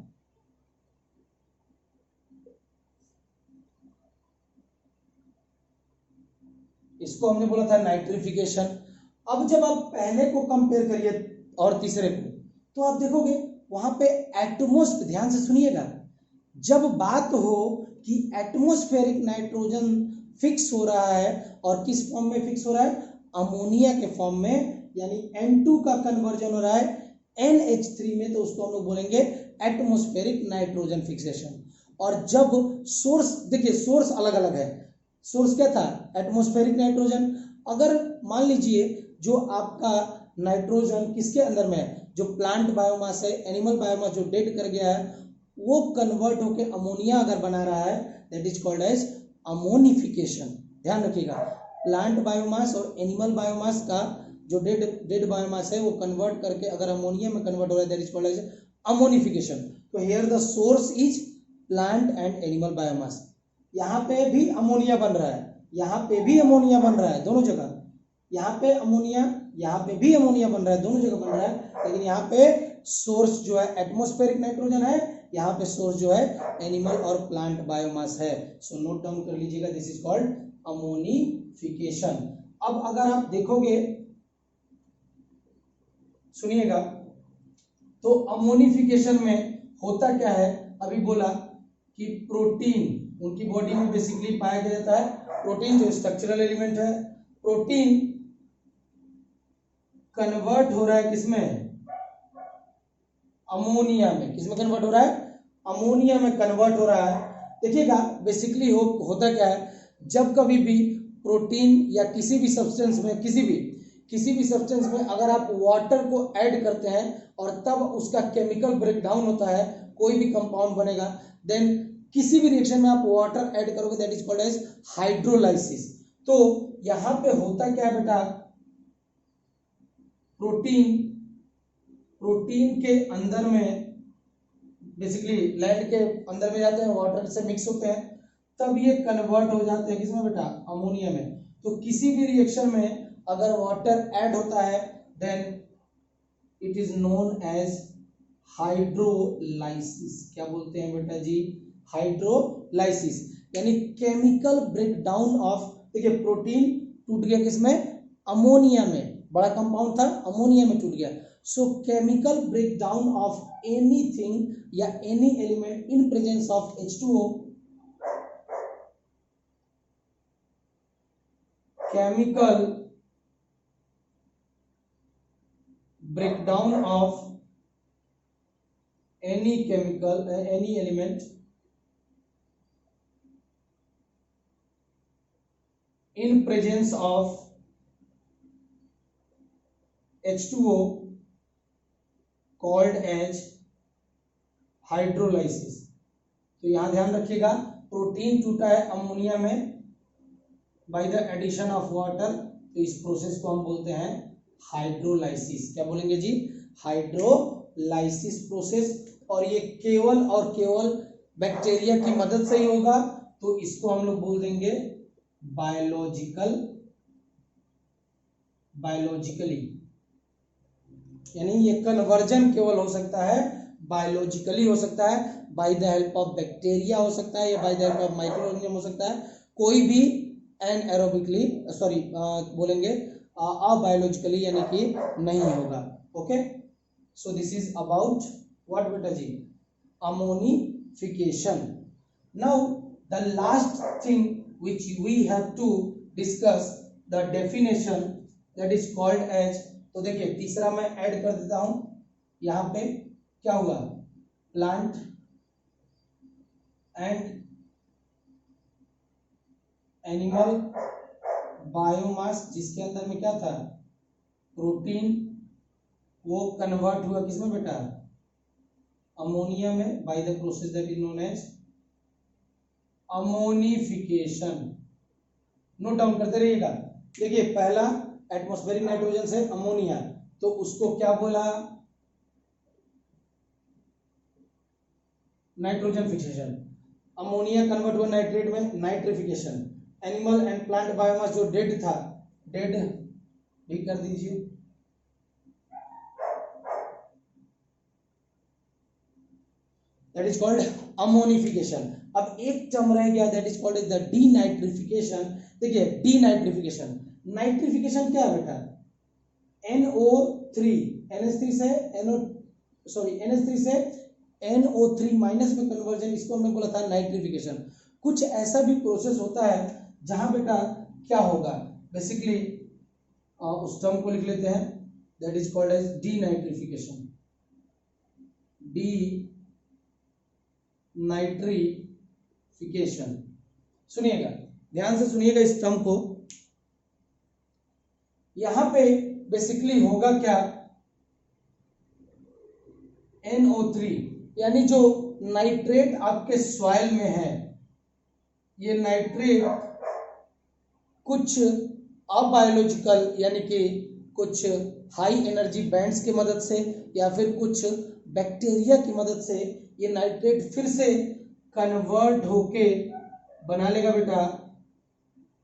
नाइट्रिफिकेशन। अब जब आप पहले को कंपेयर करिए और तीसरे को, तो आप देखोगे वहां पे एटमॉस्फेयर, ध्यान से सुनिएगा, जब बात हो कि एटमॉस्फेरिक नाइट्रोजन फिक्स हो रहा है, और किस फॉर्म में फिक्स हो रहा है, अमोनिया के फॉर्म में, यानी N2 का कन्वर्जन हो रहा है NH3 में, तो उसको हम लोग बोलेंगे एटमॉस्फेरिक नाइट्रोजन फिक्सेशन। और जब सोर्स, देखिए सोर्स अलग अलग है, सोर्स क्या था, एटमॉस्फेरिक नाइट्रोजन। अगर मान लीजिए जो आपका नाइट्रोजन किसके अंदर में है, जो प्लांट बायोमास है, एनिमल बायोमास जो डेड कर गया है, वो कन्वर्ट होकर अमोनिया अगर बना रहा है, that is called as ammonification. ध्यान रखिएगा, प्लांट बायोमास और एनिमल बायोमास का जो डेड बायोमास है वो कन्वर्ट करके अगर अमोनिया में कन्वर्ट हो रहा है, that is called as ammonification. तो here the source is plant and animal biomass. यहाँ पे भी अमोनिया बन रहा है, यहाँ पे भी अमोनिया बन रहा है, दोनों जगह, यहाँ पे अमोनिया, यहाँ पे भी अमोनिया बन रहा है, दोनों जगह बन रहा है। लेकिन यहाँ पे सोर्स जो है एटमॉस्फेरिक नाइट्रोजन है, यहाँ पे सोर्स जो है एनिमल और प्लांट बायोमास है। सो नोट डाउन कर लीजिएगा, दिस इज कॉल्ड अमोनिफिकेशन। अब अगर आप देखोगे, सुनिएगा, तो अमोनिफिकेशन में होता क्या है, अभी बोला कि प्रोटीन उनकी बॉडी में बेसिकली पाया जाता है। प्रोटीन जो स्ट्रक्चरल एलिमेंट है, प्रोटीन कन्वर्ट हो रहा है किसमें, अमोनिया में। किसमें कन्वर्ट हो रहा है, अमोनिया में कन्वर्ट हो रहा है। देखिएगा बेसिकली होता क्या है, जब कभी भी प्रोटीन या किसी भी सब्सटेंस में, किसी भी सब्सटेंस में अगर आप वाटर को ऐड करते हैं और तब उसका केमिकल ब्रेकडाउन होता है, कोई भी कंपाउंड बनेगा, देन किसी भी रिएक्शन में आप वाटर ऐड करोगे, that is called as hydrolysis. तो यहां पे होता क्या है बेटा, प्रोटीन के अंदर में बेसिकली लैंड के अंदर में जाते हैं, वाटर से मिक्स होते हैं, तब ये कन्वर्ट हो जाते हैं किसमें बेटा, अमोनिया में। तो किसी भी रिएक्शन में अगर वाटर ऐड होता है then it is known as hydrolysis. क्या बोलते हैं बेटा जी, हाइड्रोलाइसिस, यानी केमिकल ब्रेकडाउन ऑफ, देखिए प्रोटीन टूट गया किसमें, अमोनिया में, बड़ा कंपाउंड था अमोनिया में टूट गया। So chemical breakdown of anything या any element in presence of H2O, chemical breakdown of any chemical any element in presence of H2O called as hydrolysis. तो यहां ध्यान रखिएगा, प्रोटीन टूटा है अमोनिया में by the addition of water, तो इस प्रोसेस को हम बोलते हैं हाइड्रोलाइसिस। क्या बोलेंगे जी, हाइड्रोलाइसिस प्रोसेस। और ये केवल और केवल बैक्टीरिया की मदद से ही होगा, तो इसको हम लोग बोल देंगे बायोलॉजिकली, यानी ये कन्वर्जन केवल हो सकता है बायोलॉजिकली, हो सकता है bye the help of bacteria, हो सकता है या bye the help of micro organism हो सकता है, कोई भी एनएरोबिकली बोलेंगे अबायोलॉजिकली, यानी कि नहीं होगा। Okay, so this is about what बेटा जी, ammonification. Now the last thing which we have to discuss the definition that is called as, तो देखिए तीसरा मैं ऐड कर देता हूं, यहां पे क्या हुआ, प्लांट एंड एनिमल बायोमास, जिसके अंदर में क्या था, प्रोटीन, वो कन्वर्ट हुआ किसमें बेटा, अमोनिया में by the process that is known as ammonification. Note down करते रहिएगा। देखिए पहला एटमॉस्फेरिक नाइट्रोजन से अमोनिया, तो उसको क्या बोला, नाइट्रोजन फिक्सेशन। अमोनिया कन्वर्ट हुआ नाइट्रेट में, nitrification. Animal and plant biomass जो डेड था, डेड भी कर दीजिए, दैट इज कॉल्ड अमोनिफिकेशन। अब एक टर्म रह गया, that is called the denitrification. देखिए डीनाइट्रिफिकेशन, नाइट्रिफिकेशन क्या है बेटा, NO3, NH3 से NH3 से NO3 माइनस में कन्वर्जन, इसको हमने बोला था नाइट्रिफिकेशन। कुछ ऐसा भी प्रोसेस होता है जहां बेटा क्या होगा, बेसिकली उस टर्म को लिख लेते हैं, that is called as denitrification. Nitrification, सुनिएगा ध्यान से, सुनिएगा इस टर्म को। यहां पे बेसिकली होगा क्या, NO3, यानी जो नाइट्रेट आपके सॉइल में है, ये नाइट्रेट कुछ अबायोलॉजिकल यानी कि कुछ हाई एनर्जी बैंड्स की मदद से या फिर कुछ बैक्टीरिया की मदद से ये नाइट्रेट फिर से कन्वर्ट होके बना लेगा बेटा,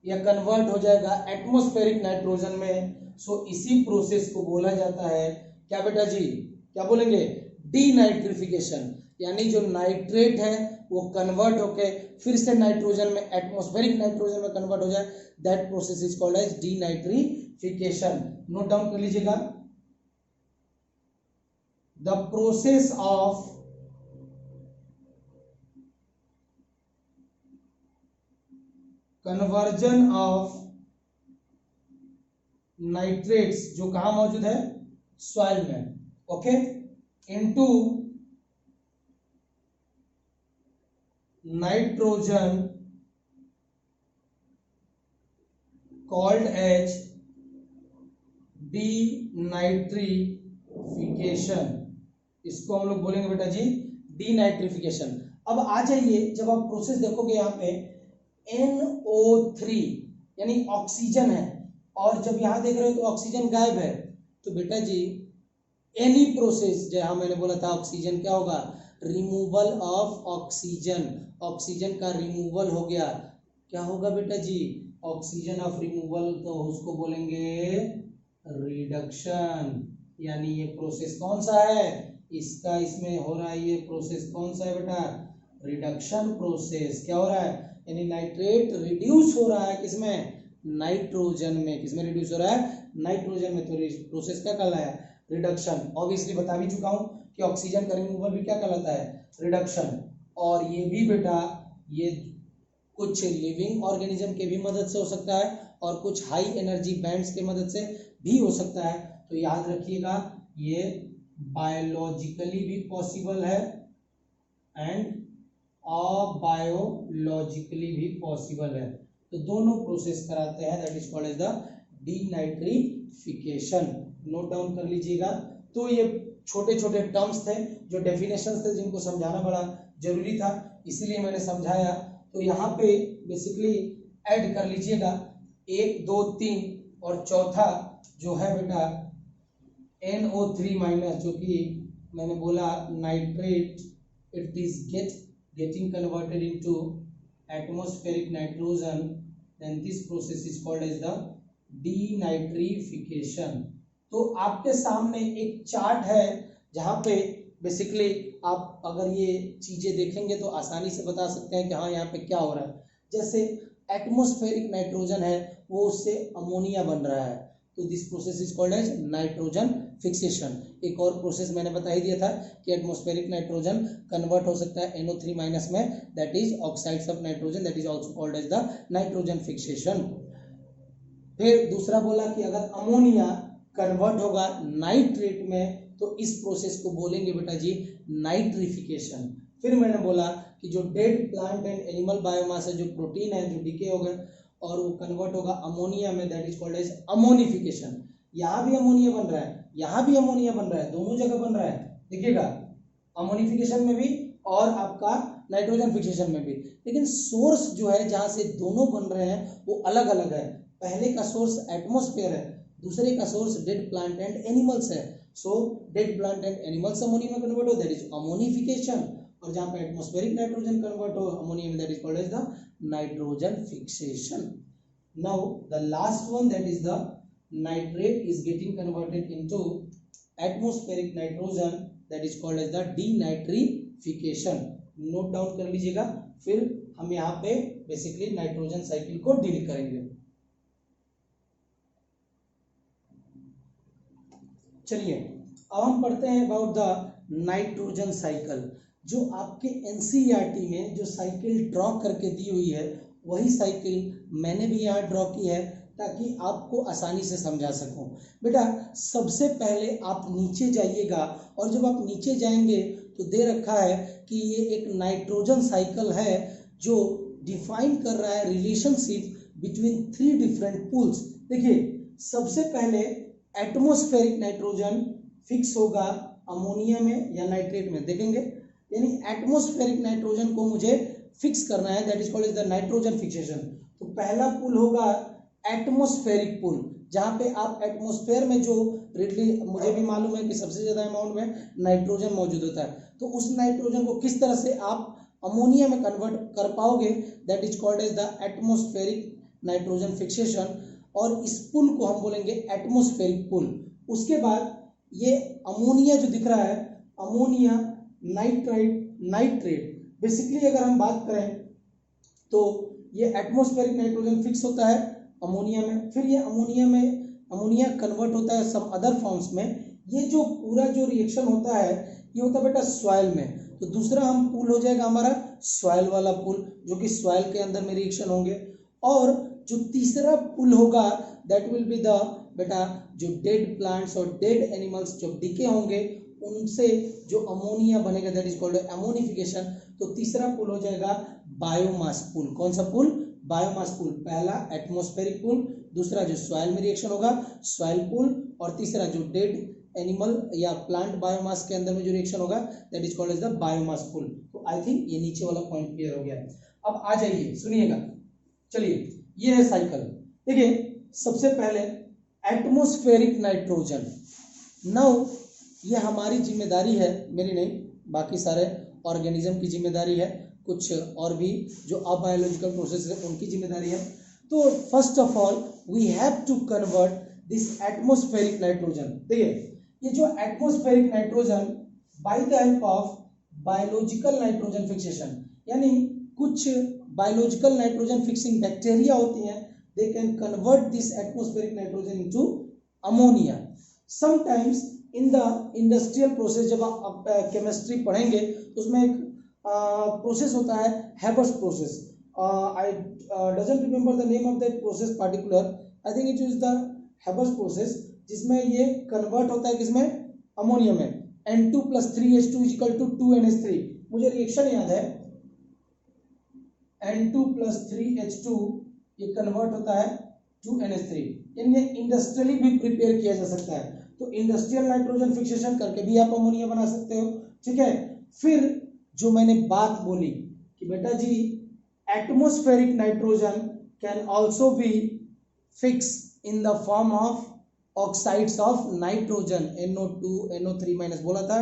या कन्वर्ट हो जाएगा एटमॉस्फेरिक नाइट्रोजन में। सो इसी प्रोसेस को बोला जाता है क्या बेटा जी, क्या बोलेंगे, डीनाइट्रिफिकेशन। यानी जो नाइट्रेट है वो कन्वर्ट होके फिर से नाइट्रोजन में, एटमॉस्फेरिक नाइट्रोजन में कन्वर्ट हो जाए, that process is called as denitrification. Note down कर लीजिएगा, the process of conversion of nitrates, जो कहां मौजूद है, सॉइल में, okay, into nitrogen called as denitrification. इसको हम लोग बोलेंगे बेटा जी डीनाइट्रिफिकेशन। अब आ जाइए, जब आप प्रोसेस देखोगे यहाँ पे NO3 यानी ऑक्सीजन है, और जब यहां देख रहे हो तो ऑक्सीजन गायब है, तो बेटा जी एनी प्रोसेस, जहां मैंने बोला था ऑक्सीजन क्या होगा, रिमूवल ऑफ ऑक्सीजन, ऑक्सीजन का रिमूवल हो गया, क्या होगा बेटा जी, ऑक्सीजन ऑफ रिमूवल, तो उसको बोलेंगे रिडक्शन। यानी ये प्रोसेस कौन सा है, इसका इसमें हो रहा है, ये प्रोसेस कौन सा है बेटा, रिडक्शन प्रोसेस। क्या हो रहा है, यानी नाइट्रेट रिड्यूस हो रहा है किसमें, नाइट्रोजन में। किसमें रिड्यूस हो रहा है, नाइट्रोजन में। तो प्रोसेस क्या कहलाता है, रिडक्शन। ऑब्वियसली बता भी चुका हूं कि ऑक्सीजन का रिमूवल भी क्या कहलाता है, रिडक्शन। और ये भी बेटा, ये कुछ लिविंग ऑर्गेनिज्म के भी मदद से हो सकता है और कुछ हाई एनर्जी बैंड्स के मदद से भी हो सकता है। तो याद रखिएगा, ये बायोलॉजिकली भी पॉसिबल है एंड अबायोलॉजिकली भी पॉसिबल है। तो दोनों प्रोसेस कराते हैं, that is called as the denitrification. Note down कर लीजिएगा। तो ये छोटे छोटे टर्म्स थे, जो डेफिनेशंस थे, जिनको समझाना बड़ा जरूरी था, इसीलिए मैंने समझाया। तो यहाँ पे बेसिकली ऐड कर लीजिएगा 1, 2, 3 और चौथा जो है बेटा NO3 माइनस, जो कि मैंने बोला nitrate, it is getting converted into atmospheric nitrogen, then this process is called as the denitrification। तो आपके सामने एक चार्ट है जहां पे बेसिकली आप अगर ये चीजें देखेंगे तो आसानी से बता सकते हैं कि हाँ यहाँ पे क्या हो रहा है। जैसे एटमॉस्फेरिक नाइट्रोजन है, वो उससे अमोनिया बन रहा है, तो this process is called as nitrogen fixation. एक और प्रोसेस मैंने बता ही दिया था कि एटमॉस्फेरिक नाइट्रोजन कन्वर्ट हो सकता है NO3 माइनस में, that is oxides of nitrogen, that is also called as the nitrogen fixation. फिर दूसरा बोला कि अगर अमोनिया कन्वर्ट होगा नाइट्रेट में तो इस प्रोसेस को बोलेंगे बेटा जी नाइट्रिफिकेशन। फिर मैंने बोला कि जो dead plant and animal biomass है, जो प्रोटीन है, जो डिके हो गए और वो कन्वर्ट होगा अमोनिया में, that is called as ammonification. यहाँ भी अमोनिया बन रहा है, यहाँ भी अमोनिया बन रहा है, दोनों जगह बन रहा है, देखिएगा अमोनिफिकेशन में भी और आपका नाइट्रोजन फिक्सेशन में भी। लेकिन सोर्स जो है जहां से दोनों बन रहे हैं वो अलग अलग है। पहले का सोर्स एटमॉस्फेयर है, दूसरे का source dead plant and animals है। So dead plant and animals ammonia में कन्वर्ट हो, दैट इज अमोनिफिकेशन। और जहां पे एटमॉस्फेरिक नाइट्रोजन कन्वर्ट हो अमोनिया में, that is called as the nitrogen fixation. Now the last one, that is the nitrate is getting converted into atmospheric nitrogen, that is called as the denitrification। Note down कर लीजिएगा। फिर हम यहाँ पे basically nitrogen cycle को deal करेंगे। चलिए अब हम पढ़ते हैं अबाउट द नाइट्रोजन साइकिल। जो आपके NCERT में जो साइकिल ड्रॉ करके दी हुई है, वही साइकिल मैंने भी यहाँ ड्रॉ की है ताकि आपको आसानी से समझा सकूं। बेटा सबसे पहले आप नीचे जाइएगा और जब आप नीचे जाएंगे तो दे रखा है कि ये एक नाइट्रोजन साइकिल है जो डिफाइन कर रहा है रिलेशनशिप बिटवीन 3 डिफरेंट पूल्स। देखिए सबसे पहले एटमॉस्फेरिक नाइट्रोजन फिक्स होगा अमोनिया में या नाइट्रेट में, देखेंगे। यानी एटमॉस्फेरिक नाइट्रोजन को मुझे फिक्स करना है, that is called the nitrogen fixation. तो पहला पुल होगा एटमॉस्फेरिक पुल, जहां पे आप एटमॉस्फेयर में जो रेडली, मुझे भी मालूम है कि सबसे ज्यादा अमाउंट में नाइट्रोजन मौजूद होता है, तो उस नाइट्रोजन को किस तरह से आप अमोनिया में कन्वर्ट कर पाओगे, that is called as the atmospheric nitrogen fixation. और इस पुल को हम बोलेंगे एटमॉस्फेरिक पुल। उसके बाद ये अमोनिया जो दिख रहा है, अमोनिया नाइट्रेट बेसिकली अगर हम बात करें तो ये एटमॉस्फेरिक नाइट्रोजन फिक्स होता है अमोनिया में, फिर ये अमोनिया कन्वर्ट होता है सम अदर फॉर्म्स में। ये जो पूरा जो रिएक्शन होता है ये होता है बेटा सॉइल में। तो दूसरा हम पूल हो जाएगा हमारा सॉइल वाला पुल, जो कि सॉइल के अंदर में रिएक्शन होंगे। और जो तीसरा पुल होगा दैट विल बी द बेटा जो डेड प्लांट्स और डेड एनिमल्स जो डिके होंगे उनसे जो अमोनिया बनेगा, दैट इज कॉल्ड एमोनिफिकेशन। तो तीसरा पुल हो जाएगा बायोमास पुल। कौन सा पुल, बायोमास पुल। पहला एटमॉस्फेरिक पुल, दूसरा जो सॉइल में रिएक्शन होगा सॉइल पुल, और तीसरा जो डेड एनिमल या प्लांट बायोमास के अंदर में जो रिएक्शन होगा that is called as the biomass pool. तो आई थिंक ये नीचे वाला पॉइंट क्लियर हो गया। अब आ जाइए सुनिएगा, चलिए ये है साइकिल। देखिए सबसे पहले एटमॉस्फेरिक नाइट्रोजन। नाउ ये हमारी जिम्मेदारी है, मेरी नहीं, बाकी सारे ऑर्गेनिज्म की जिम्मेदारी है, कुछ और भी जो अबायोलॉजिकल प्रोसेस है उनकी जिम्मेदारी है। तो first of all we have to convert this atmospheric nitrogen. देखिए ये जो atmospheric nitrogen by the help of biological nitrogen fixation, यानी कुछ बायोलॉजिकल नाइट्रोजन फिक्सिंग बैक्टीरिया होती हैं, they can convert this atmospheric nitrogen into ammonia. Sometimes in the industrial process, जब आप chemistry पढ़ेंगे तो उसमें एक प्रोसेस होता है Haber's process. I doesn't remember the name of that process particular, I think it is the Haber's process, जिसमें ये कन्वर्ट होता है किसमें, अमोनिया में। N2 + 3H2 = 2NH3, मुझे रिएक्शन याद है, N2 + 3H2 ये कन्वर्ट होता है 2NH3। यानी इंडस्ट्रियली भी प्रिपेयर किया जा सकता है, तो इंडस्ट्रियल नाइट्रोजन फिक्सेशन करके भी आप अमोनिया बना सकते हो, ठीक है। फिर जो मैंने बात बोली कि बेटा जी atmospheric nitrogen can also be fix in the form of oxides of nitrogen, NO2 NO3- बोला था।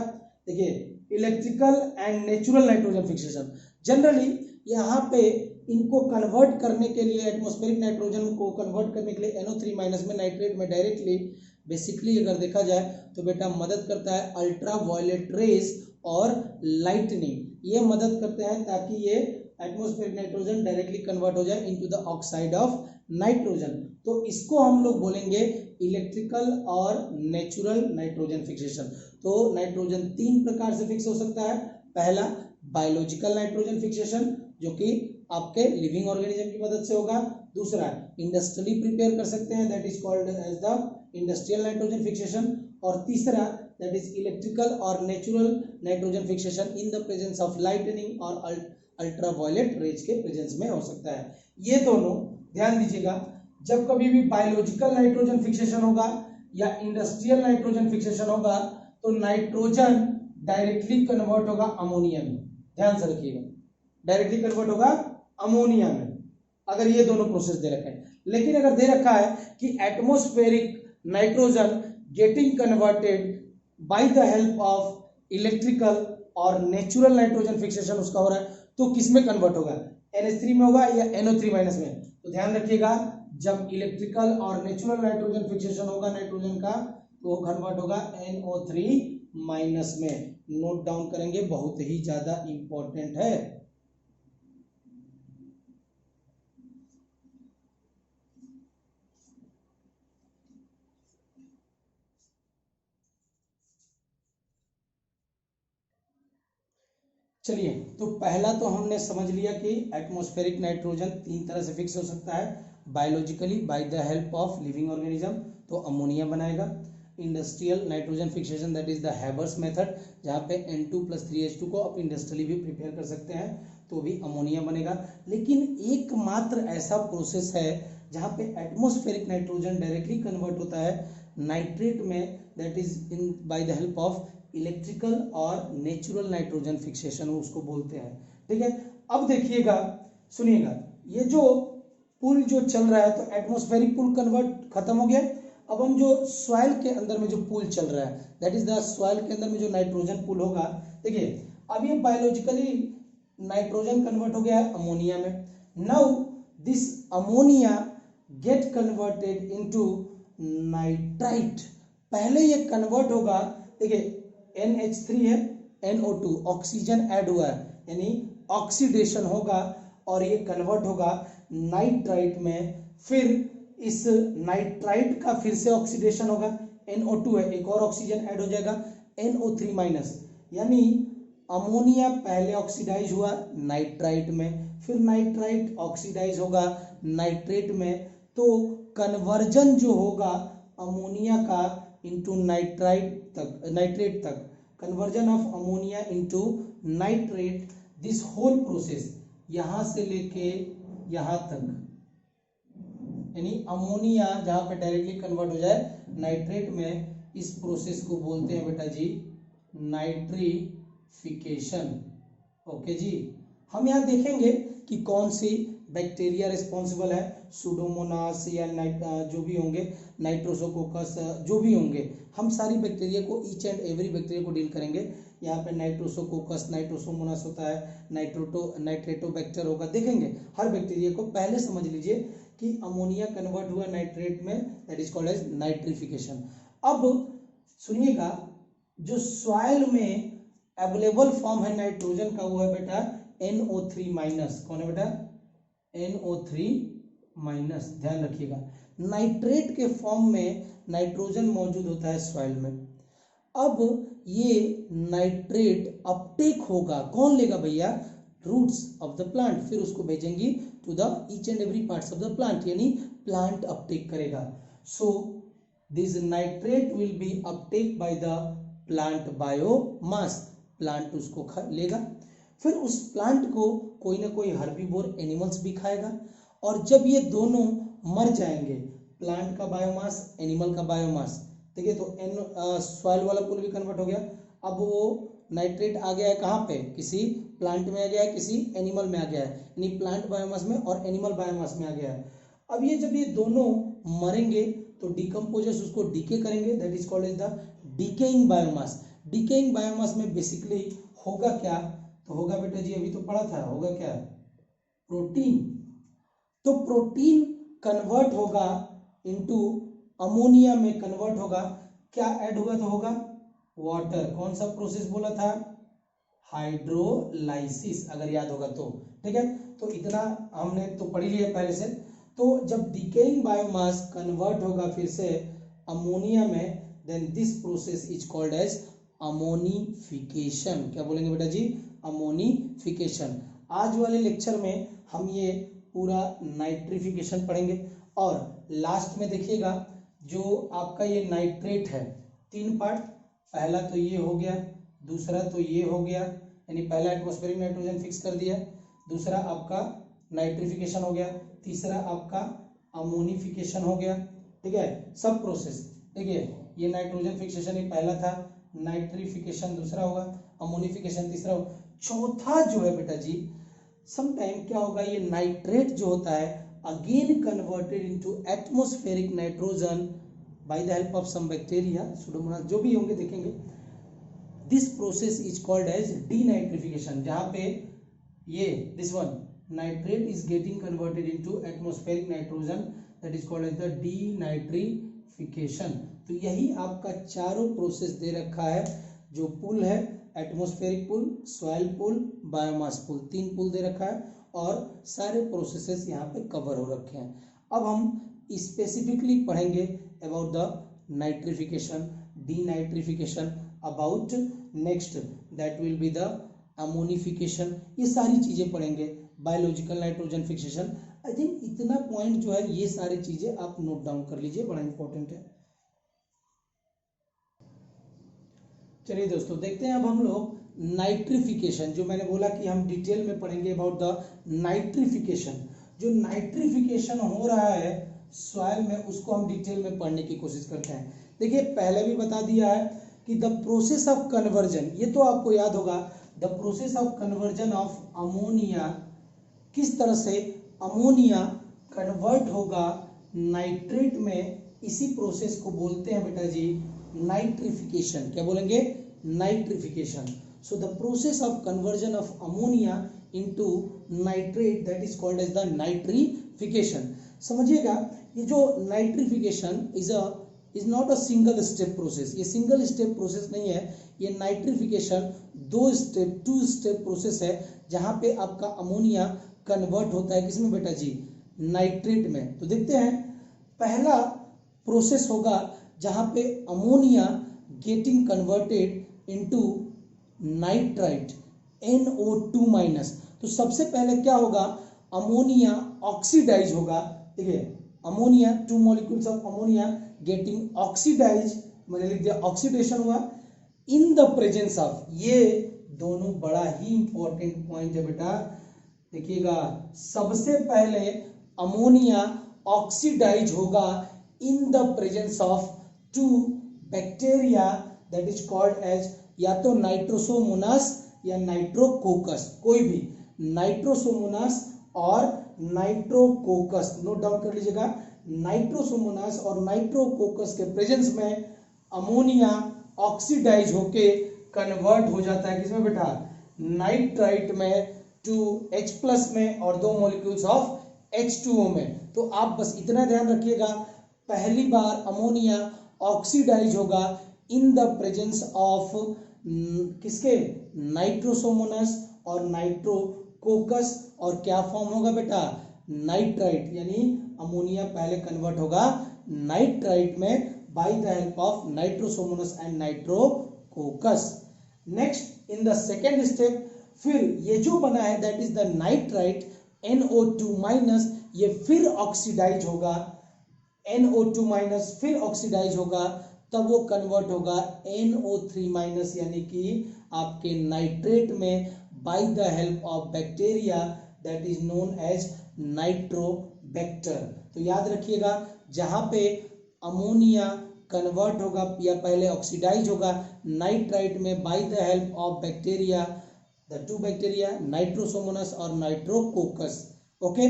देखिए electrical and natural nitrogen fixation, generally यहाँ पे इनको कन्वर्ट करने के लिए, एटमॉस्फेरिक नाइट्रोजन को कन्वर्ट करने के लिए NO3- में, नाइट्रेट में डायरेक्टली बेसिकली अगर देखा जाए तो बेटा मदद करता है अल्ट्रा वायलेट रेज और लाइटनिंग, ये मदद करते हैं ताकि ये एटमॉस्फेरिक नाइट्रोजन डायरेक्टली कन्वर्ट हो जाए into the oxide of nitrogen. तो इसको हम लोग बोलेंगे इलेक्ट्रिकल और नेचुरल नाइट्रोजन फिक्सेशन। तो नाइट्रोजन 3 प्रकार से फिक्स हो सकता है। पहला बायोलॉजिकल नाइट्रोजन फिक्सेशन, जो कि आपके लिविंग ऑर्गेनिज्म की मदद से होगा। दूसरा इंडस्ट्रियली प्रिपेयर कर सकते हैं, that is called as the industrial nitrogen fixation. और तीसरा दैट इज इलेक्ट्रिकल और natural nitrogen fixation in the presence of lightning और अल्ट्रा वायलेट रेज के प्रेजेंस में हो सकता है। ये दोनों ध्यान दीजिएगा, जब कभी भी बायोलॉजिकल नाइट्रोजन फिक्सेशन होगा या इंडस्ट्रियल नाइट्रोजन फिक्सेशन होगा तो नाइट्रोजन डायरेक्टली कन्वर्ट होगा अमोनिया में, ध्यान से रखिएगा, डायरेक्टली कन्वर्ट होगा अमोनिया में, अगर ये दोनों प्रोसेस दे रखे हैं। लेकिन अगर दे रखा है कि atmospheric nitrogen getting converted bye the help of electrical और नेचुरल नाइट्रोजन फिक्सेशन उसका हो रहा है, तो किसमें कन्वर्ट होगा, NH3 में होगा या NO3- में। तो ध्यान रखिएगा, जब इलेक्ट्रिकल और नेचुरल नाइट्रोजन फिक्सेशन होगा नाइट्रोजन का, तो वो कन्वर्ट होगा NO3- में। नोट डाउन करेंगे, बहुत ही ज्यादा इंपॉर्टेंट है। चलिए, तो पहला तो हमने समझ लिया कि एटमॉस्फेरिक नाइट्रोजन 3 तरह से फिक्स हो सकता है, biologically bye the help of living organism, तो अमोनिया बनाएगा। Industrial nitrogen fixation that is the Haber's method, जहाँ पे N2 + 3H2 को आप इंडस्ट्रियली भी प्रिपेयर कर सकते हैं, तो भी अमोनिया बनेगा। लेकिन एकमात्र ऐसा प्रोसेस है जहाँ पे एटमॉस्फेरिक नाइट्रोजन डायरेक्टली कन्वर्ट होता है नाइट्रेट में, that is in by the help of electrical और नेचुरल नाइट्रोजन फिक्सेशन, उसको बोलते हैं, ठीक है। अब देखिएगा, सुनिएगा, ये जो पुल जो चल रहा है, तो एटमॉस्फेरिक पुल कन्वर्ट खत्म हो गया। अब हम जो सॉइल के अंदर में जो पुल चल रहा है, दैट इज द सॉइल के अंदर में जो नाइट्रोजन पुल होगा, देखिए अब ये बायोलॉजिकली नाइट्रोजन कन्वर्ट हो गया है अमोनिया में। Now this ammonia gate converted into nitrite. पहले ये कन्वर्ट होगा, देखिए NH3 है, NO2 ऑक्सीजन ऐड हुआ है, यानी ऑक्सीडेशन होगा और ये कन्वर्ट होगा नाइट्राइट में। फिर इस नाइट्राइट का फिर से ऑक्सीडेशन होगा, NO2 है, एक और ऑक्सीजन ऐड हो जाएगा NO3-, यानी अमोनिया पहले ऑक्सीडाइज हुआ नाइट्राइट में, फिर नाइट्राइट ऑक्सीडाइज होगा नाइट्रेट में, तो कन्वर्जन जो होगा अमोनिया का इंटू नाइट्रेट तक, conversion of ammonia into nitrate, this whole process यहां से लेके यहां तक, यानी अमोनिया जहां पे डायरेक्टली कन्वर्ट हो जाए नाइट्रेट में, इस प्रोसेस को बोलते हैं बेटा जी नाइट्रिफिकेशन। ओके जी, हम यहाँ देखेंगे कि कौन सी बैक्टीरिया रिस्पॉन्सिबल है, सुडोमोनास या जो भी होंगे, नाइट्रोसोकोकस जो भी होंगे, हम सारी बैक्टीरिया को, ईच एंड एवरी बैक्टीरिया को डील करेंगे। यहाँ पे नाइट्रोसोकोकस, नाइट्रोसोमोनास होता है, नाइट्रेटोबैक्टर होगा, देखेंगे हर बैक्टीरिया को। पहले समझ लीजिए कि अमोनिया कन्वर्ट हुआ नाइट्रेट में, that is called as nitrification. अब सुनिएगा, जो सॉइल में अवेलेबल फॉर्म है नाइट्रोजन का वो है बेटा NO3-। कौन है बेटा? NO3-। ध्यान रखिएगा, नाइट्रेट के फॉर्म में नाइट्रोजन मौजूद होता है सॉइल में। अब ये नाइट्रेट अपटेक होगा, कौन लेगा भैया? रूट्स ऑफ द प्लांट, फिर उसको भेजेंगी to the each and every parts of the plant, यानी प्लांट अपटेक करेगा। So this nitrate will be uptake by the plant biomass, plant उसको लेगा, फिर उस प्लांट को कोई ना कोई हर्बीवोर एनिमल्स भी खाएगा, और जब ये दोनों मर जाएंगे, प्लांट का बायोमास, एनिमल का बायोमास, ठीक है, तो सॉइल वाला पूल भी कन्वर्ट हो गया। अब वो नाइट्रेट आ गया है कहाँ पे? किसी प्लांट में आ गया है, किसी एनिमल में आ गया है, यानी प्लांट बायोमास में और एनिमल बायोमास में आ गया है। अब ये जब ये दोनों मरेंगे तो डिकम्पोजर्स उसको डीके करेंगे, that is called as the decaying biomass. Decaying biomass में बेसिकली होगा क्या? तो होगा बेटा जी, अभी तो पढ़ा था, होगा क्या? प्रोटीन। तो प्रोटीन कन्वर्ट होगा इनटू अमोनिया में कन्वर्ट होगा, क्या ऐड हुआ? तो होगा वाटर। कौन सा प्रोसेस बोला था? हाइड्रोलाइसिस, अगर याद होगा तो, ठीक है। तो इतना हमने तो पढ़ लिया पहले से। तो जब डिकेइंग बायोमास कन्वर्ट होगा फिर से अमोनिया में, then this process is called as ammonification. क्या बोलेंगे बेटा जी? अमोनिफिकेशन। आज वाले लेक्चर में हम ये पूरा नाइट्रिफिकेशन पढ़ेंगे, और लास्ट में देखिएगा जो आपका ये नाइट्रेट है, 3 पार्ट, पहला तो ये हो गया, दूसरा तो ये हो गया, यानी पहला एटमॉस्फेरिक नाइट्रोजन फिक्स कर दिया, दूसरा आपका नाइट्रिफिकेशन हो गया, तीसरा आपका अमोनिफिकेशन हो गया, ठीक है, सब प्रोसेस। देखिए ये नाइट्रोजन फिक्सेशन ये पहला था, नाइट्रिफिकेशन दूसरा होगा, अमोनिफिकेशन तीसरा होगा, चौथा जो है बेटा जी, समटाइम क्या होगा, ये नाइट्रेट जो होता है again converted into atmospheric nitrogen by the help of some bacteria, Pseudomonas, जो भी होंगे देखेंगे। This process is called as denitrification, जहां पे ये this one nitrate is getting converted into atmospheric nitrogen, that is called as the denitrification. तो यही आपका चारों प्रोसेस दे रखा है, जो पुल है, एटमॉस्फेरिक पुल, सॉइल पुल, बायोमास पुल, 3 पुल दे रखा है, और सारे प्रोसेसेस यहाँ पे कवर हो रखे हैं। अब हम स्पेसिफिकली पढ़ेंगे about the nitrification, denitrification, about next that will be the ammonification, ये सारी चीजें पढ़ेंगे, biological nitrogen fixation. I think इतना पॉइंट जो है ये सारी चीजें आप नोट डाउन कर लीजिए, बड़ा इंपॉर्टेंट है। चलिए दोस्तों देखते हैं अब हम लोग नाइट्रिफिकेशन, जो मैंने बोला कि हम डिटेल में पढ़ेंगे अबाउट द नाइट्रिफिकेशन। जो नाइट्रिफिकेशन हो रहा है सॉइल में, उसको हम डिटेल में पढ़ने की कोशिश करते हैं। देखिए पहले भी बता दिया है कि द प्रोसेस ऑफ कन्वर्जन, ये तो आपको याद होगा, the process of conversion of ammonia, किस तरह से अमोनिया कन्वर्ट होगा नाइट्रेट में, इसी प्रोसेस को बोलते हैं बेटा जी नाइट्रिफिकेशन। क्या बोलेंगे? Nitrification. So the process of conversion of ammonia into nitrate, that is called as the nitrification. समझिएगा, ये जो nitrification is not a single step process, ये सिंगल स्टेप प्रोसेस नहीं है, ये नाइट्रिफिकेशन 2 स्टेप प्रोसेस है, जहां पे आपका अमोनिया कन्वर्ट होता है किसमें बेटा जी? नाइट्रेट में। तो देखते हैं, पहला प्रोसेस होगा जहां पे ammonia getting converted into nitrite NO2-। तो सबसे पहले क्या होगा, अमोनिया ऑक्सीडाइज होगा। देखिए ammonia, 2 molecules of ammonia getting oxidise, मैंने लिख दिया ऑक्सीडेशन हुआ, इन द प्रेजेंस ऑफ, ये दोनों बड़ा ही इंपॉर्टेंट पॉइंट है बेटा, देखिएगा, सबसे पहले अमोनिया ऑक्सीडाइज होगा in the presence of 2 bacteria, that is called as या तो नाइट्रोसोमोनास या नाइट्रोकोकस, कोई भी, नाइट्रोसोमोनास और नाइट्रोकोकस, नोट डाउन कर लीजिएगा। नाइट्रोसोमोनास और नाइट्रोकोकस के प्रेजेंस में अमोनिया ऑक्सीडाइज होके कन्वर्ट हो जाता है किसमें बेटा, नाइट्राइट में, टू H+ में और 2 मॉलिक्यूल्स ऑफ H2O में। तो आप बस इतना ध्यान रखिएगा, पहली बार अमोनिया ऑक्सीडाइज होगा इन द प्रेजेंस ऑफ किसके, नाइट्रोसोमोनस और नाइट्रोकोकस, और क्या फॉर्म होगा बेटा, नाइट्राइट, यानी अमोनिया पहले कन्वर्ट होगा नाइट्राइट में by the help of Nitrosomonas and Nitrococcus. Next in the second step, फिर ये जो बना है that is the nitrite NO2-, ये फिर ऑक्सीडाइज होगा, NO2- फिर ऑक्सीडाइज होगा, तब वो कन्वर्ट होगा NO3-, यानी कि आपके नाइट्रेट में by the help of bacteria that is known as Nitrobacter. तो याद रखिएगा, जहां पे अमोनिया कन्वर्ट होगा या पहले ऑक्सीडाइज होगा नाइट्राइट में by the help of bacteria, the 2 bacteria Nitrosomonas or Nitrococcus. Okay,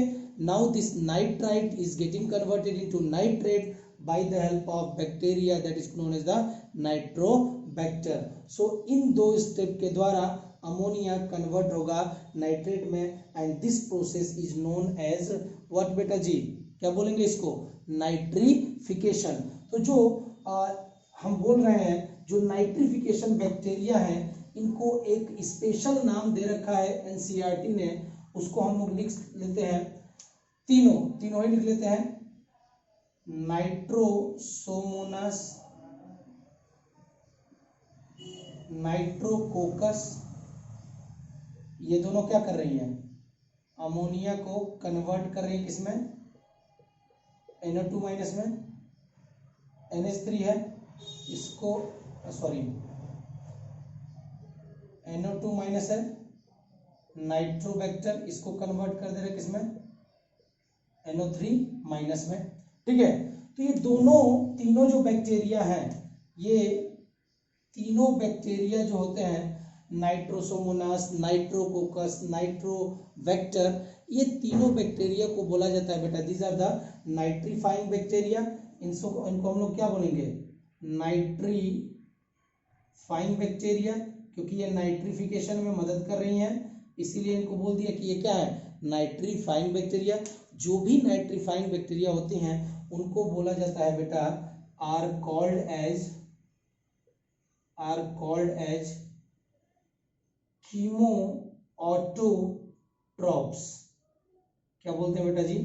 now this nitrite is getting converted into nitrate by the help of bacteria that is known as the Nitrobacter. So इन 2 step के द्वारा ammonia convert होगा nitrate में, and this process is known as what बेटा जी, क्या बोलेंगे इसको, नाइट्रिफिकेशन। तो जो हम बोल रहे हैं, जो नाइट्रिफिकेशन बैक्टीरिया है, इनको एक स्पेशल नाम दे रखा है एनसीईआरटी ने, उसको हम लोग लिख लेते हैं, तीनों ही लिख लेते हैं, नाइट्रोसोमोनस, नाइट्रोकोकस, ये दोनों क्या कर रही हैं, अमोनिया को कन्वर्ट कर रही है किसमें, NO2- में, NH3 है, इसको सॉरी NO2- है, नाइट्रोबैक्टर इसको कन्वर्ट कर दे रहे किसमें, NO3- में। ठीक है, तो ये तीनों जो बैक्टीरिया हैं, ये तीनों बैक्टीरिया जो होते हैं, नाइट्रोसोमोनास, नाइट्रोकोकस, नाइट्रोबैक्टर, ये तीनों बैक्टीरिया को बोला जाता है बेटा, these are the nitrifying bacteria. इनको हम लोग क्या बोलेंगे, नाइट्रीफाइंग बैक्टीरिया, क्योंकि ये नाइट्रिफिकेशन में मदद कर रही हैं, इसीलिए इनको बोल दिया कि ये क्या है, नाइट्रीफाइंग बैक्टीरिया। जो भी नाइट्रीफाइंग बैक्टीरिया होती हैं उनको बोला जाता है बेटा आर कॉल्ड एज कीमोऑटोट्रॉप्स। क्या बोलते हैं बेटा जी,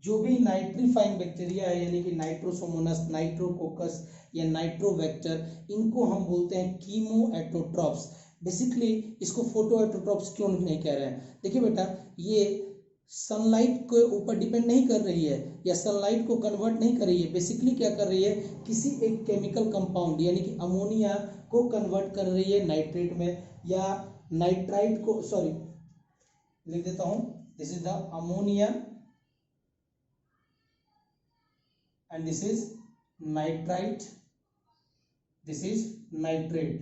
जो भी नाइट्रीफाइंग बैक्टीरिया है, यानी कि नाइट्रोसोमोनस, नाइट्रोकोकस या नाइट्रोबैक्टर, इनको हम बोलते हैं कीमोऑटोट्रॉप्स। बेसिकली इसको फोटोऑटोट्रॉप्स क्यों नहीं कह रहे हैं, देखिए बेटा, ये सनलाइट के ऊपर डिपेंड नहीं कर रही है या सनलाइट को कन्वर्ट नहीं कर रही है, बेसिकली क्या कर रही है, किसी एक केमिकल कंपाउंड यानी कि अमोनिया को कन्वर्ट कर रही है नाइट्रेट में, या नाइट्राइट को, सॉरी लिख देता हूं, this is the ammonia and this is nitrite, this is nitrate।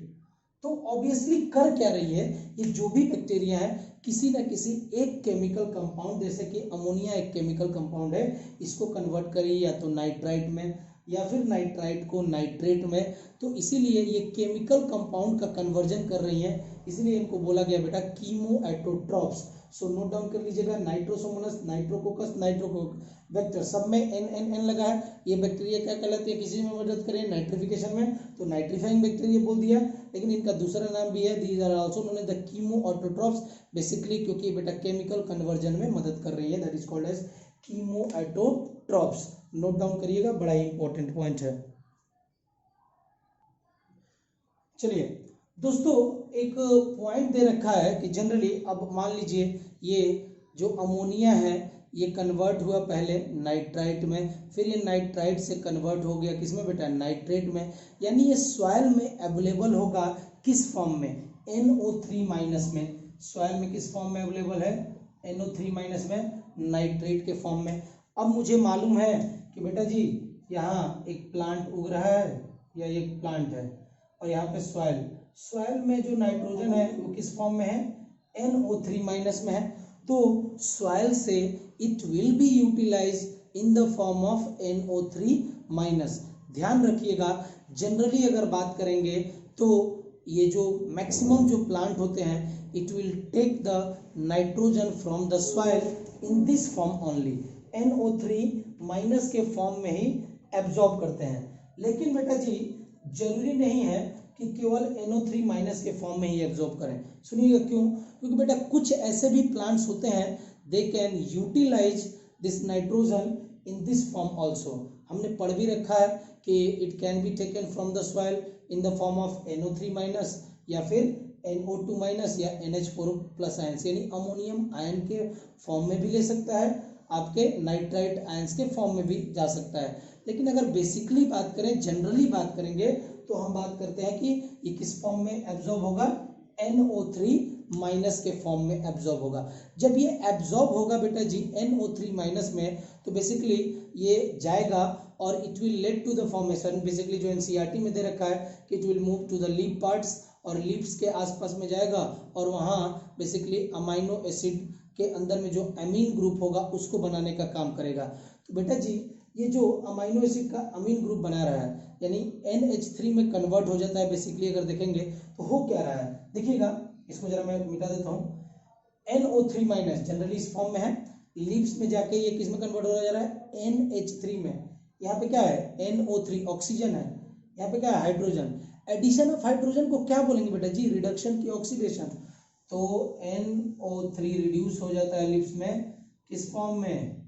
तो ऑब्वियसली कर क्या रही है, ये जो भी बैक्टीरिया है किसी ना किसी एक केमिकल कंपाउंड, जैसे कि अमोनिया एक केमिकल कंपाउंड है, इसको कन्वर्ट कर रही है या तो नाइट्राइट में या फिर नाइट्राइट को नाइट्रेट में। तो इसीलिए ये केमिकल कंपाउंड का कन्वर्जन कर रही है, इसलिए इनको बोला गया बेटा कीमोऑटोट्रॉप्स। सो नोट डाउन कर लीजिएगा, नाइट्रोसोमोनस, नाइट्रोकोकस, नाइट्रोबैक्टर, सब में एन लगा है। ये बैक्टीरिया क्या कहलाती है, किसी में मदद करें नाइट्रिफिकेशन में, तो नाइट्रीफाइंग बैक्टीरिया बोल दिया, लेकिन इनका दूसरा नाम भी है, these are also known as the chemoautotrophs, basically क्योंकि बेटा केमिकल कन्वर्जन में मदद कर रही है, that is called as chemoautotrophs. Note down करिएगा, बड़ा ही इंपॉर्टेंट पॉइंट है। चलिए दोस्तों, एक पॉइंट दे रखा है कि जनरली, अब मान लीजिए ये जो अमोनिया है ये कन्वर्ट हुआ पहले नाइट्राइट में, फिर ये नाइट्राइट से कन्वर्ट हो गया किसमें बेटा, नाइट्रेट में, यानी ये सॉइल में अवेलेबल होगा किस फॉर्म में, NO3- में। सॉइल में किस फॉर्म में अवेलेबल है, NO3- में, नाइट्रेट के फॉर्म में। अब मुझे मालूम है कि बेटा जी यहाँ एक प्लांट उग रहा है या एक प्लांट है, और यहाँ पे सॉइल में जो नाइट्रोजन है वो किस फॉर्म में है, NO3- में है। तो सॉइल से it will be utilise in the form of NO3-। ध्यान रखिएगा, जनरली अगर बात करेंगे तो ये जो मैक्सिमम जो प्लांट होते हैं it will take the nitrogen from the soil in this form only, NO3 minus के फॉर्म में ही एब्जॉर्ब करते हैं। लेकिन बेटा जी जरूरी नहीं है कि केवल NO3 माइनस के फॉर्म में ही एब्जॉर्ब करें। सुनिएगा क्यों? क्योंकि बेटा कुछ ऐसे भी प्लांट्स होते हैं they can utilise this nitrogen in this form also. हमने पढ़ भी रखा है कि it can be taken from the soil in the form of NO3 minus या फिर NO2 माइनस या NH4 प्लस आयंस, यानी अमोनियम आयन के फॉर्म में भी ले सकता है, आपके नाइट्राइट आयंस के फॉर्म में भी जा सकता है। लेकिन अगर बेसिकली बात करें, जनरली बात करेंगे तो हम बात करते हैं कि ये किस फॉर्म में एब्जॉर्ब होगा, NO3 माइनस के फॉर्म में एब्जॉर्ब होगा। जब ये एब्जॉर्ब होगा बेटा जी NO3 माइनस में, तो बेसिकली ये जाएगा और it will lead to the formation, basically जो NCERT में दे रखा है कि it will move to the leaf parts, और लीव्स के आसपास में जाएगा और वहाँ बेसिकली अमाइनो एसिड के अंदर में जो अमीन ग्रुप होगा उसको बनाने का काम करेगा। तो बेटा जी ये जो अमाइनो एसिड का अमीन ग्रुप बना रहा है यानी NH3 में कन्वर्ट हो जाता है। बेसिकली अगर देखेंगे तो हो क्या रहा है, देखिएगा इसको जरा मैं मिटा देता हूँ। NO3 माइनस जनरली इस फॉर्म में है, लीव्स में जाके ये किस में कन्वर्ट हो जा रहा है, NH3 में। यहाँ पे क्या है, NO3 ऑक्सीजन है, यहाँ पे क्या है, हाइड्रोजन। एडिशन ऑफ हाइड्रोजन को क्या बोलेंगे बेटा जी, रिडक्शन की ऑक्सीडेशन। तो NO3 रिड्यूस हो जाता है लिप्स में, किस फॉर्म में,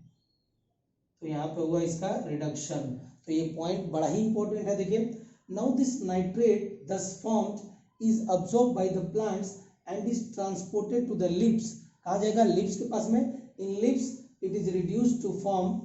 तो यहाँ पे हुआ इसका रिडक्शन। तो ये पॉइंट बड़ा ही इंपॉर्टेंट है। देखिए, now this nitrate thus formed is absorb by the plants and is transported to the leaves. कहाँ जाएगा, लिप्स के पास में। In leaves it is reduce to form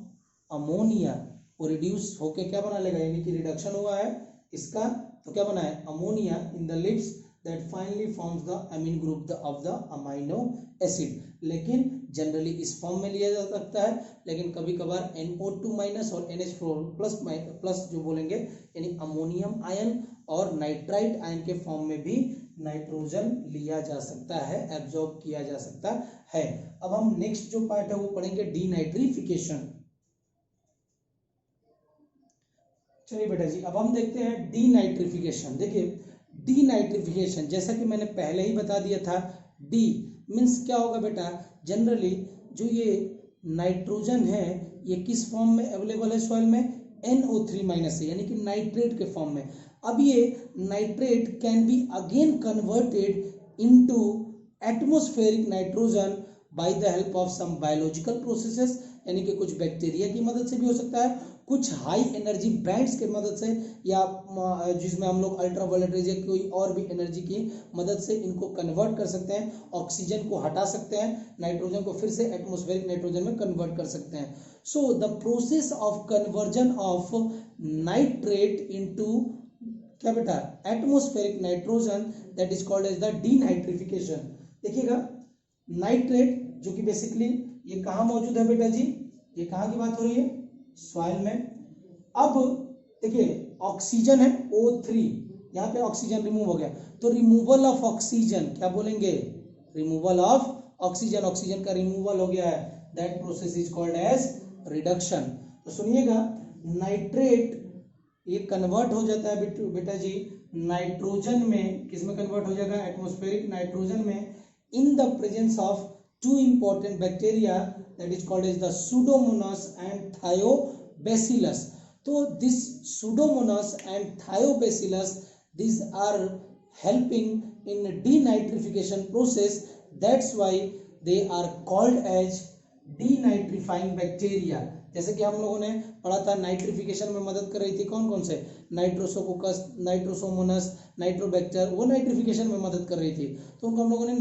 ammonia. वो रिड्यूस होके क्या बना लेगा, यानी कि रिडक्शन हुआ है इसका, तो क्या बना है, ammonia in the lips that finally forms the amine group of the amino acid. लेकिन जनरली इस फॉर्म में लिया जा सकता है, लेकिन कभी कभार NO2 माइनस और NH4 प्लस जो बोलेंगे यानी अमोनियम आयन और नाइट्राइट आयन के फॉर्म में भी नाइट्रोजन लिया जा सकता है, एब्जॉर्ब किया जा सकता है। अब हम नेक्स्ट जो पार्ट है वो पढ़ेंगे डीनाइट्रिफिकेशन। चलिए बेटा जी अब हम देखते हैं डीनाइट्रिफिकेशन। देखिए डीनाइट्रिफिकेशन जैसा कि मैंने पहले ही बता दिया था, डी मीन्स क्या होगा बेटा, जनरली जो ये नाइट्रोजन है ये किस फॉर्म में अवेलेबल है सॉइल में, NO3 माइनस से, यानी कि नाइट्रेट के फॉर्म में। अब ये nitrate can be again converted into atmospheric nitrogen by the help of some biological processes, यानी कि कुछ बैक्टीरिया की मदद से भी हो सकता है, कुछ हाई एनर्जी बैंड्स की मदद से, या जिसमें हम लोग अल्ट्रावायलेट रेज या कोई और भी एनर्जी की मदद से इनको कन्वर्ट कर सकते हैं, ऑक्सीजन को हटा सकते हैं, नाइट्रोजन को फिर से एटमॉस्फेरिक नाइट्रोजन में कन्वर्ट कर सकते हैं। So the process of conversion of nitrate into क्या बेटा, atmospheric nitrogen, that is called as the denitrification. देखिएगा नाइट्रेट जो कि बेसिकली ये कहाँ मौजूद है बेटा जी, ये कहाँ की बात हो रही है, सॉइल में। अब देखिए ऑक्सीजन है O3, यहाँ पे ऑक्सीजन रिमूव हो गया, तो रिमूवल ऑफ ऑक्सीजन क्या बोलेंगे, रिमूवल ऑफ ऑक्सीजन, ऑक्सीजन का रिमूवल हो गया है, that process is called as reduction. तो सुनिएगा नाइट्रेट ये कन्वर्ट हो जाता है बेटा जी नाइट्रोजन में, किसमें कन्वर्ट हो जाएगा, एटमॉस्फेरिक नाइट्रोजन में, इन the presence of two important bacteria that is called as the Pseudomonas and Thiobacillus. So this Pseudomonas and Thiobacillus, these are helping in denitrification process. That's why they are called as denitrifying bacteria. जैसे कि हम लोगों ने पढ़ा था nitrification में मदद कर रही थी कौन कौन से, नाइट्रोसोकोकस, नाइट्रोसोमोनस, नाइट्रोबैक्टर, वो नाइट्रिफिकेशन में मदद कर रही थी, तो उनको हम लोगों ने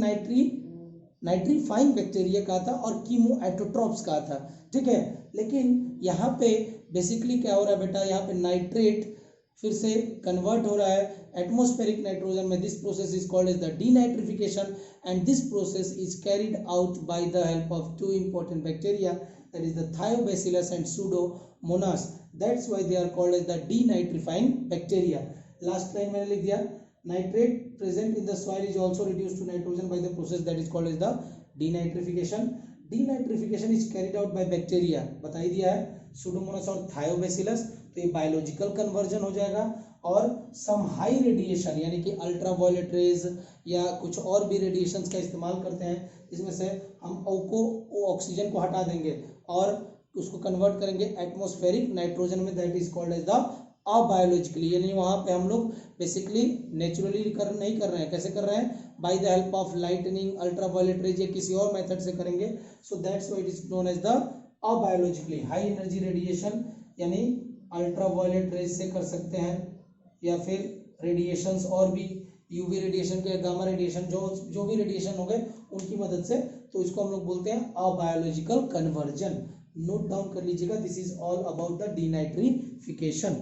नाइट्रीफाइंग बैक्टीरिया कहा था और कीमो एटोट्रॉप्स कहा था, ठीक है। लेकिन यहाँ पे बेसिकली क्या हो रहा है बेटा, यहाँ पे नाइट्रेट फिर से कन्वर्ट हो रहा है एटमॉस्फेरिक नाइट्रोजन में। This process is called as the denitrification and this process is carried out by the help of two important bacteria, that is the Thiobacillus and Pseudomonas. That's why they are called as the denitrifying bacteria. Last line मैंने लिख दिया, nitrate present in the soil is also reduced to nitrogen by the process that is called as the denitrification. Denitrification is carried out by bacteria, बता ही दिया है, Pseudomonas और Thiobacillus। तो ये biological conversion हो जाएगा और सम हाई रेडिएशन यानी कि अल्ट्रावायलेट रेज या कुछ और भी रेडिएशंस का इस्तेमाल करते हैं, इसमें से हम ऑक्सीजन को हटा देंगे और उसको कन्वर्ट करेंगे एटमॉस्फेरिक नाइट्रोजन में, that is called as the abiologically. यानी वहां पे हम लोग बेसिकली नेचुरली नहीं कर रहे हैं, कैसे कर रहे हैं, by the help of lightning, ultraviolet rays या किसी और मेथड से करेंगे। So that's why it is known as the abiologically. High energy radiation यानी अल्ट्रावायलेट रेज से कर सकते हैं या फिर रेडिएशंस और भी यूवी रेडिएशन के, गामा रेडिएशन, जो भी रेडिएशन हो गए उनकी मदद से, तो इसको हम लोग बोलते हैं अबायोलॉजिकल कन्वर्जन। नोट डाउन कर लीजिएगा, this is all about the denitrification.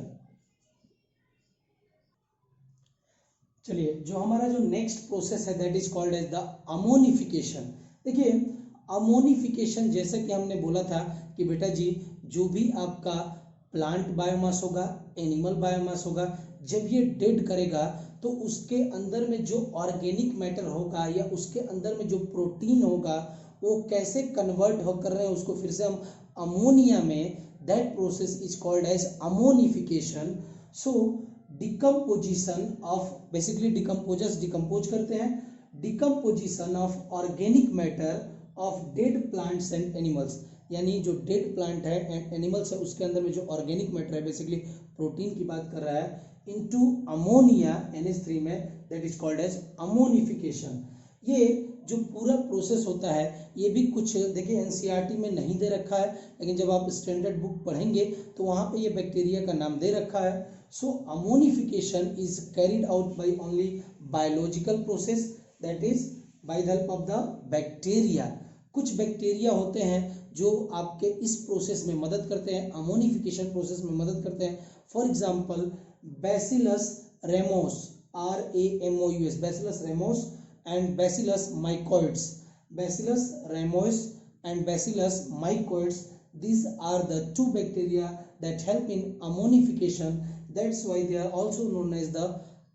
चलिए, जो हमारा जो नेक्स्ट प्रोसेस है that is called as the ammonification. देखिए, अमोनिफिकेशन जैसे कि हमने बोला था कि बेटा जी जो भी आपका प्लांट बायोमास होगा, एनिमल बायोमास होगा, जब ये डेड करेगा तो उसके अंदर में जो ऑर्गेनिक मैटर होगा या उसके अंदर में जो प्रोटीन होगा वो कैसे कन्वर्ट हो कर रहे हैं उसको फिर से हम अमोनिया में, that process is called as ammonification. So decomposition of, basically decomposers decompose करते हैं, decomposition of organic matter of dead plants and animals, यानी जो डेड प्लांट है एंड एनिमल्स है उसके अंदर में जो ऑर्गेनिक मैटर है, बेसिकली प्रोटीन की बात कर रहा है, इनटू अमोनिया NH3 में, that is called as ammonification. ये जो पूरा प्रोसेस होता है ये भी कुछ देखिए NCERT में नहीं दे रखा है, लेकिन जब आप स्टैंडर्ड बुक पढ़ेंगे तो वहाँ पे ये बैक्टीरिया का नाम दे रखा है। So ammonification is carried out by only biological process, that is by the help of the bacteria. कुछ बैक्टीरिया होते हैं जो आपके इस प्रोसेस में मदद करते हैं, अमोनिफिकेशन प्रोसेस में मदद करते हैं। For example bacillus Ramos, RAMOUS, bacillus Ramos and Bacillus mycoides, Bacillus ramois and Bacillus mycoides, these are the two bacteria that help in ammonification, that's why they are also known as the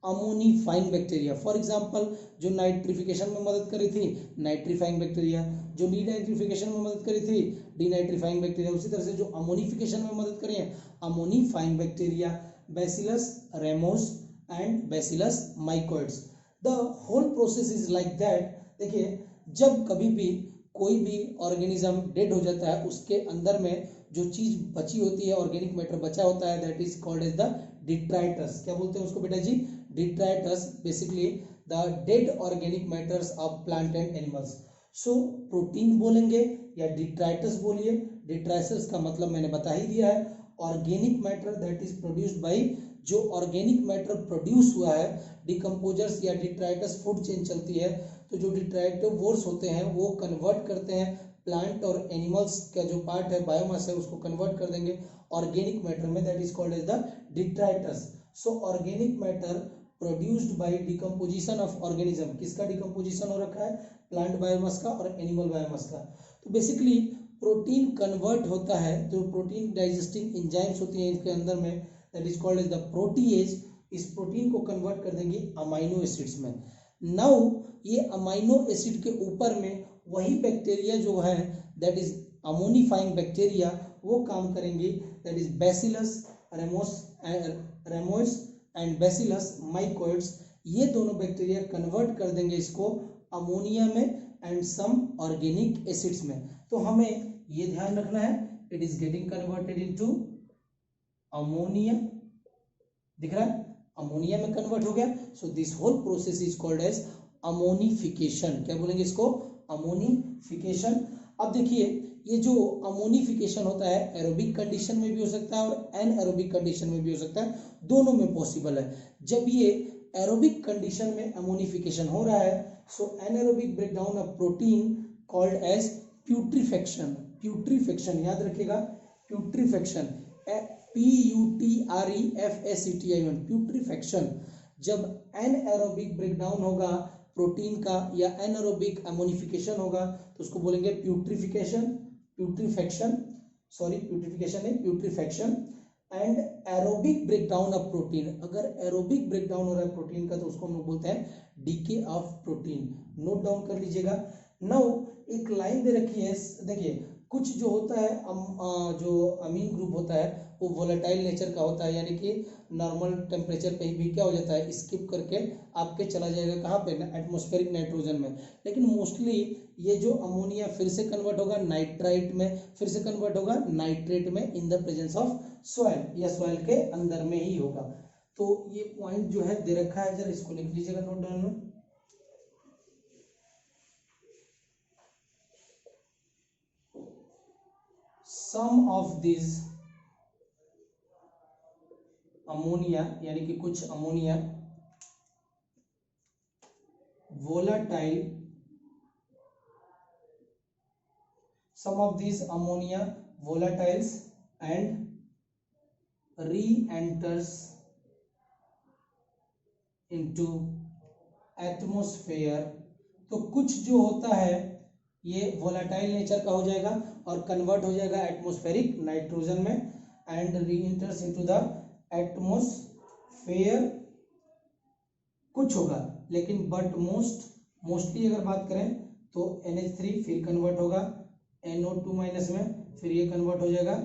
ammonifying bacteria. For example जो nitrification में मदद करी थी nitrifying bacteria, जो denitrification में मदद करी थी डीनाइट्रीफाइंग बैक्टीरिया, उसी तरह से जो अमोनिफिकेशन में मदद करी है ammonifying bacteria, Bacillus ramosus and Bacillus mycoides. The whole process is like that. देखिए, जब कभी भी कोई भी ऑर्गेनिज्म डेड हो जाता है उसके अंदर में जो चीज बची होती है, ऑर्गेनिक मैटर बचा होता है, that is called as the detritus. क्या बोलते हैं उसको बेटा जी? Detritus, basically the dead organic matters of plant and animals. So protein बोलेंगे या डिट्राइटस बोलिए, डिट्राइटस का मतलब मैंने बता ही दिया है, organic matter that is produced by, जो ऑर्गेनिक मैटर प्रोड्यूस हुआ है, डिकम्पोजर्स या डिट्राइटस फूड चेन चलती है, तो जो डिट्राइटोवोर्स होते हैं वो कन्वर्ट करते हैं प्लांट और एनिमल्स का जो पार्ट है बायोमास है उसको कन्वर्ट कर देंगे ऑर्गेनिक मैटर में, that is called as the detritus. So organic matter produced by decomposition of organism, किसका डिकम्पोजिशन हो रखा है? प्लांट बायोमास का और एनिमल बायोमास का। तो बेसिकली प्रोटीन कन्वर्ट होता है, जो प्रोटीन डाइजेस्टिंग एंजाइम्स होती हैं इसके अंदर में, that is called as the protease, इस प्रोटीन को कन्वर्ट कर देंगे अमाइनो एसिड्स में। नाउ ये अमाइनो एसिड के ऊपर में वही बैक्टीरिया जो है दैट इज अमोनिफाइंग बैक्टीरिया वो काम करेंगे, that is Bacillus ramosus and Bacillus mycoides. ये दोनों बैक्टीरिया कन्वर्ट कर देंगे इसको अमोनिया में एंड सम ऑर्गेनिक एसिड्स में। तो हमें ये ध्यान रखना है, it is getting converted into ammonia, दिख रहा है अमोनिया में कन्वर्ट हो गया। So this whole process is called as ammonification. क्या बोलेंगे इसको? अमोनिफिकेशन। अब देखिए, ये जो अमोनिफिकेशन होता है एरोबिक कंडीशन में भी हो सकता है और एनएरोबिक कंडीशन में भी हो सकता है, दोनों में पॉसिबल है। जब ये एरोबिक कंडीशन में अमोनिफिकेशन हो रहा है, so anaerobic breakdown of protein called as putrefaction. Putrefaction याद रखिएगा, प्यूट्रीफेक्शन PUTREFACTION, प्यूट्रीफेक्शन। जब एनएरोबिक ब्रेकडाउन होगा प्रोटीन का या एनएरोबिक अमोनिफिकेशन होगा तो उसको बोलेंगे प्यूट्रीफिकेशन, प्यूट्रीफेक्शन, सॉरी प्यूट्रीफिकेशन नहीं, putrefaction. And aerobic breakdown of protein, अगर एरोबिक ब्रेकडाउन हो रहा है प्रोटीन का तो उसको हम लोग बोलते हैं DK of protein. Note down कर लीजिएगा। नाउ एक लाइन दे रखी है, देखिए कुछ जो होता है जो अमीन ग्रुप होता है वो वोलेटाइल नेचर का होता है, यानी कि नॉर्मल टेम्परेचर पे ही भी क्या हो जाता है, स्किप करके आपके चला जाएगा कहाँ पे, एटमॉस्फेरिक नाइट्रोजन में। लेकिन मोस्टली ये जो अमोनिया फिर से कन्वर्ट होगा नाइट्राइट में, फिर से कन्वर्ट होगा नाइट्रेट में इन द प्रेजेंस ऑफ सॉइल, या सॉइल के अंदर में ही होगा। तो ये पॉइंट जो है दे रखा है, जरा इसको लिख लीजिएगा नोट डाउन में। सम ऑफ दिस अमोनिया, यानी कि कुछ ammonia volatile, some of these ammonia volatiles and re-enters into atmosphere। तो कुछ जो होता है ये volatile नेचर का हो जाएगा और कन्वर्ट हो जाएगा एटमॉस्फेरिक नाइट्रोजन में, एंड री-एंटर्स इनटू द एटमॉस्फेयर। कुछ होगा, लेकिन बट मोस्टली अगर बात करें तो NH3 फिर कन्वर्ट होगा NO2 माइनस में, फिर ये कन्वर्ट हो जाएगा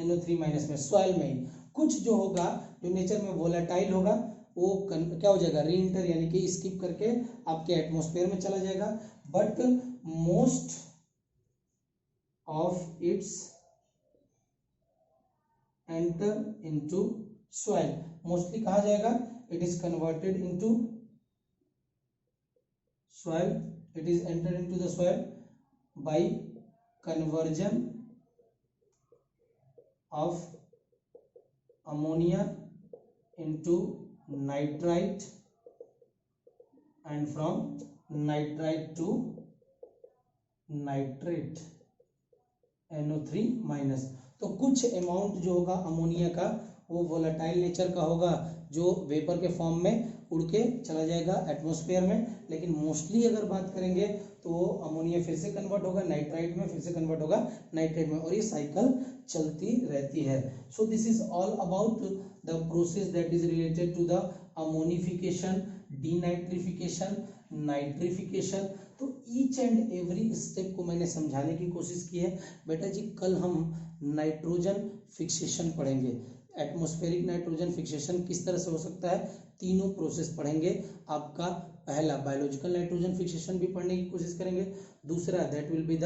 NO3 माइनस में, सॉइल में ही। कुछ जो होगा जो नेचर में वोलेटाइल होगा वो क्या हो जाएगा, री इंटर, यानी कि स्किप करके आपके एटमॉस्फेयर में चला जाएगा। But most of its enter into soil, mostly कहा जाएगा, it is converted into soil, it is entered into the soil by conversion of ammonia into nitrite and from nitrite to nitrate NO3 minus. तो कुछ amount जो होगा ammonia का वो volatile nature का होगा, जो वेपर के फॉर्म में उड़ के चला जाएगा एटमॉस्फेयर में। लेकिन मोस्टली अगर बात करेंगे तो अमोनिया फिर से कन्वर्ट होगा नाइट्राइट में, फिर से कन्वर्ट होगा नाइट्रेट में, और ये साइकिल चलती रहती है। So this is all about the process that is related to the ammonification, denitrification, nitrification. तो ईच एंड एवरी स्टेप को मैंने समझाने की कोशिश की है। बेटा जी कल हम नाइट्रोजन फिक्सेशन पढ़ेंगे, एटमॉस्फेरिक नाइट्रोजन फिक्सेशन किस तरह से हो सकता है, तीनों प्रोसेस पढ़ेंगे। आपका पहला बायोलॉजिकल नाइट्रोजन फिक्सेशन भी पढ़ने की कोशिश करेंगे, दूसरा that will be the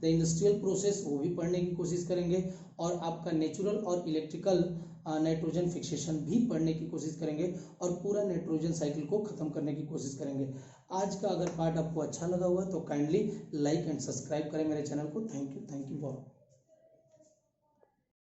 the industrial process, वो भी पढ़ने की कोशिश करेंगे, और आपका नेचुरल और इलेक्ट्रिकल नाइट्रोजन फिक्सेशन भी पढ़ने की कोशिश करेंगे, और पूरा नाइट्रोजन साइकिल को खत्म करने की कोशिश करेंगे। आज का अगर पार्ट आपको अच्छा लगा हुआ तो काइंडली लाइक एंड सब्सक्राइब करें मेरे चैनल को। Thank you for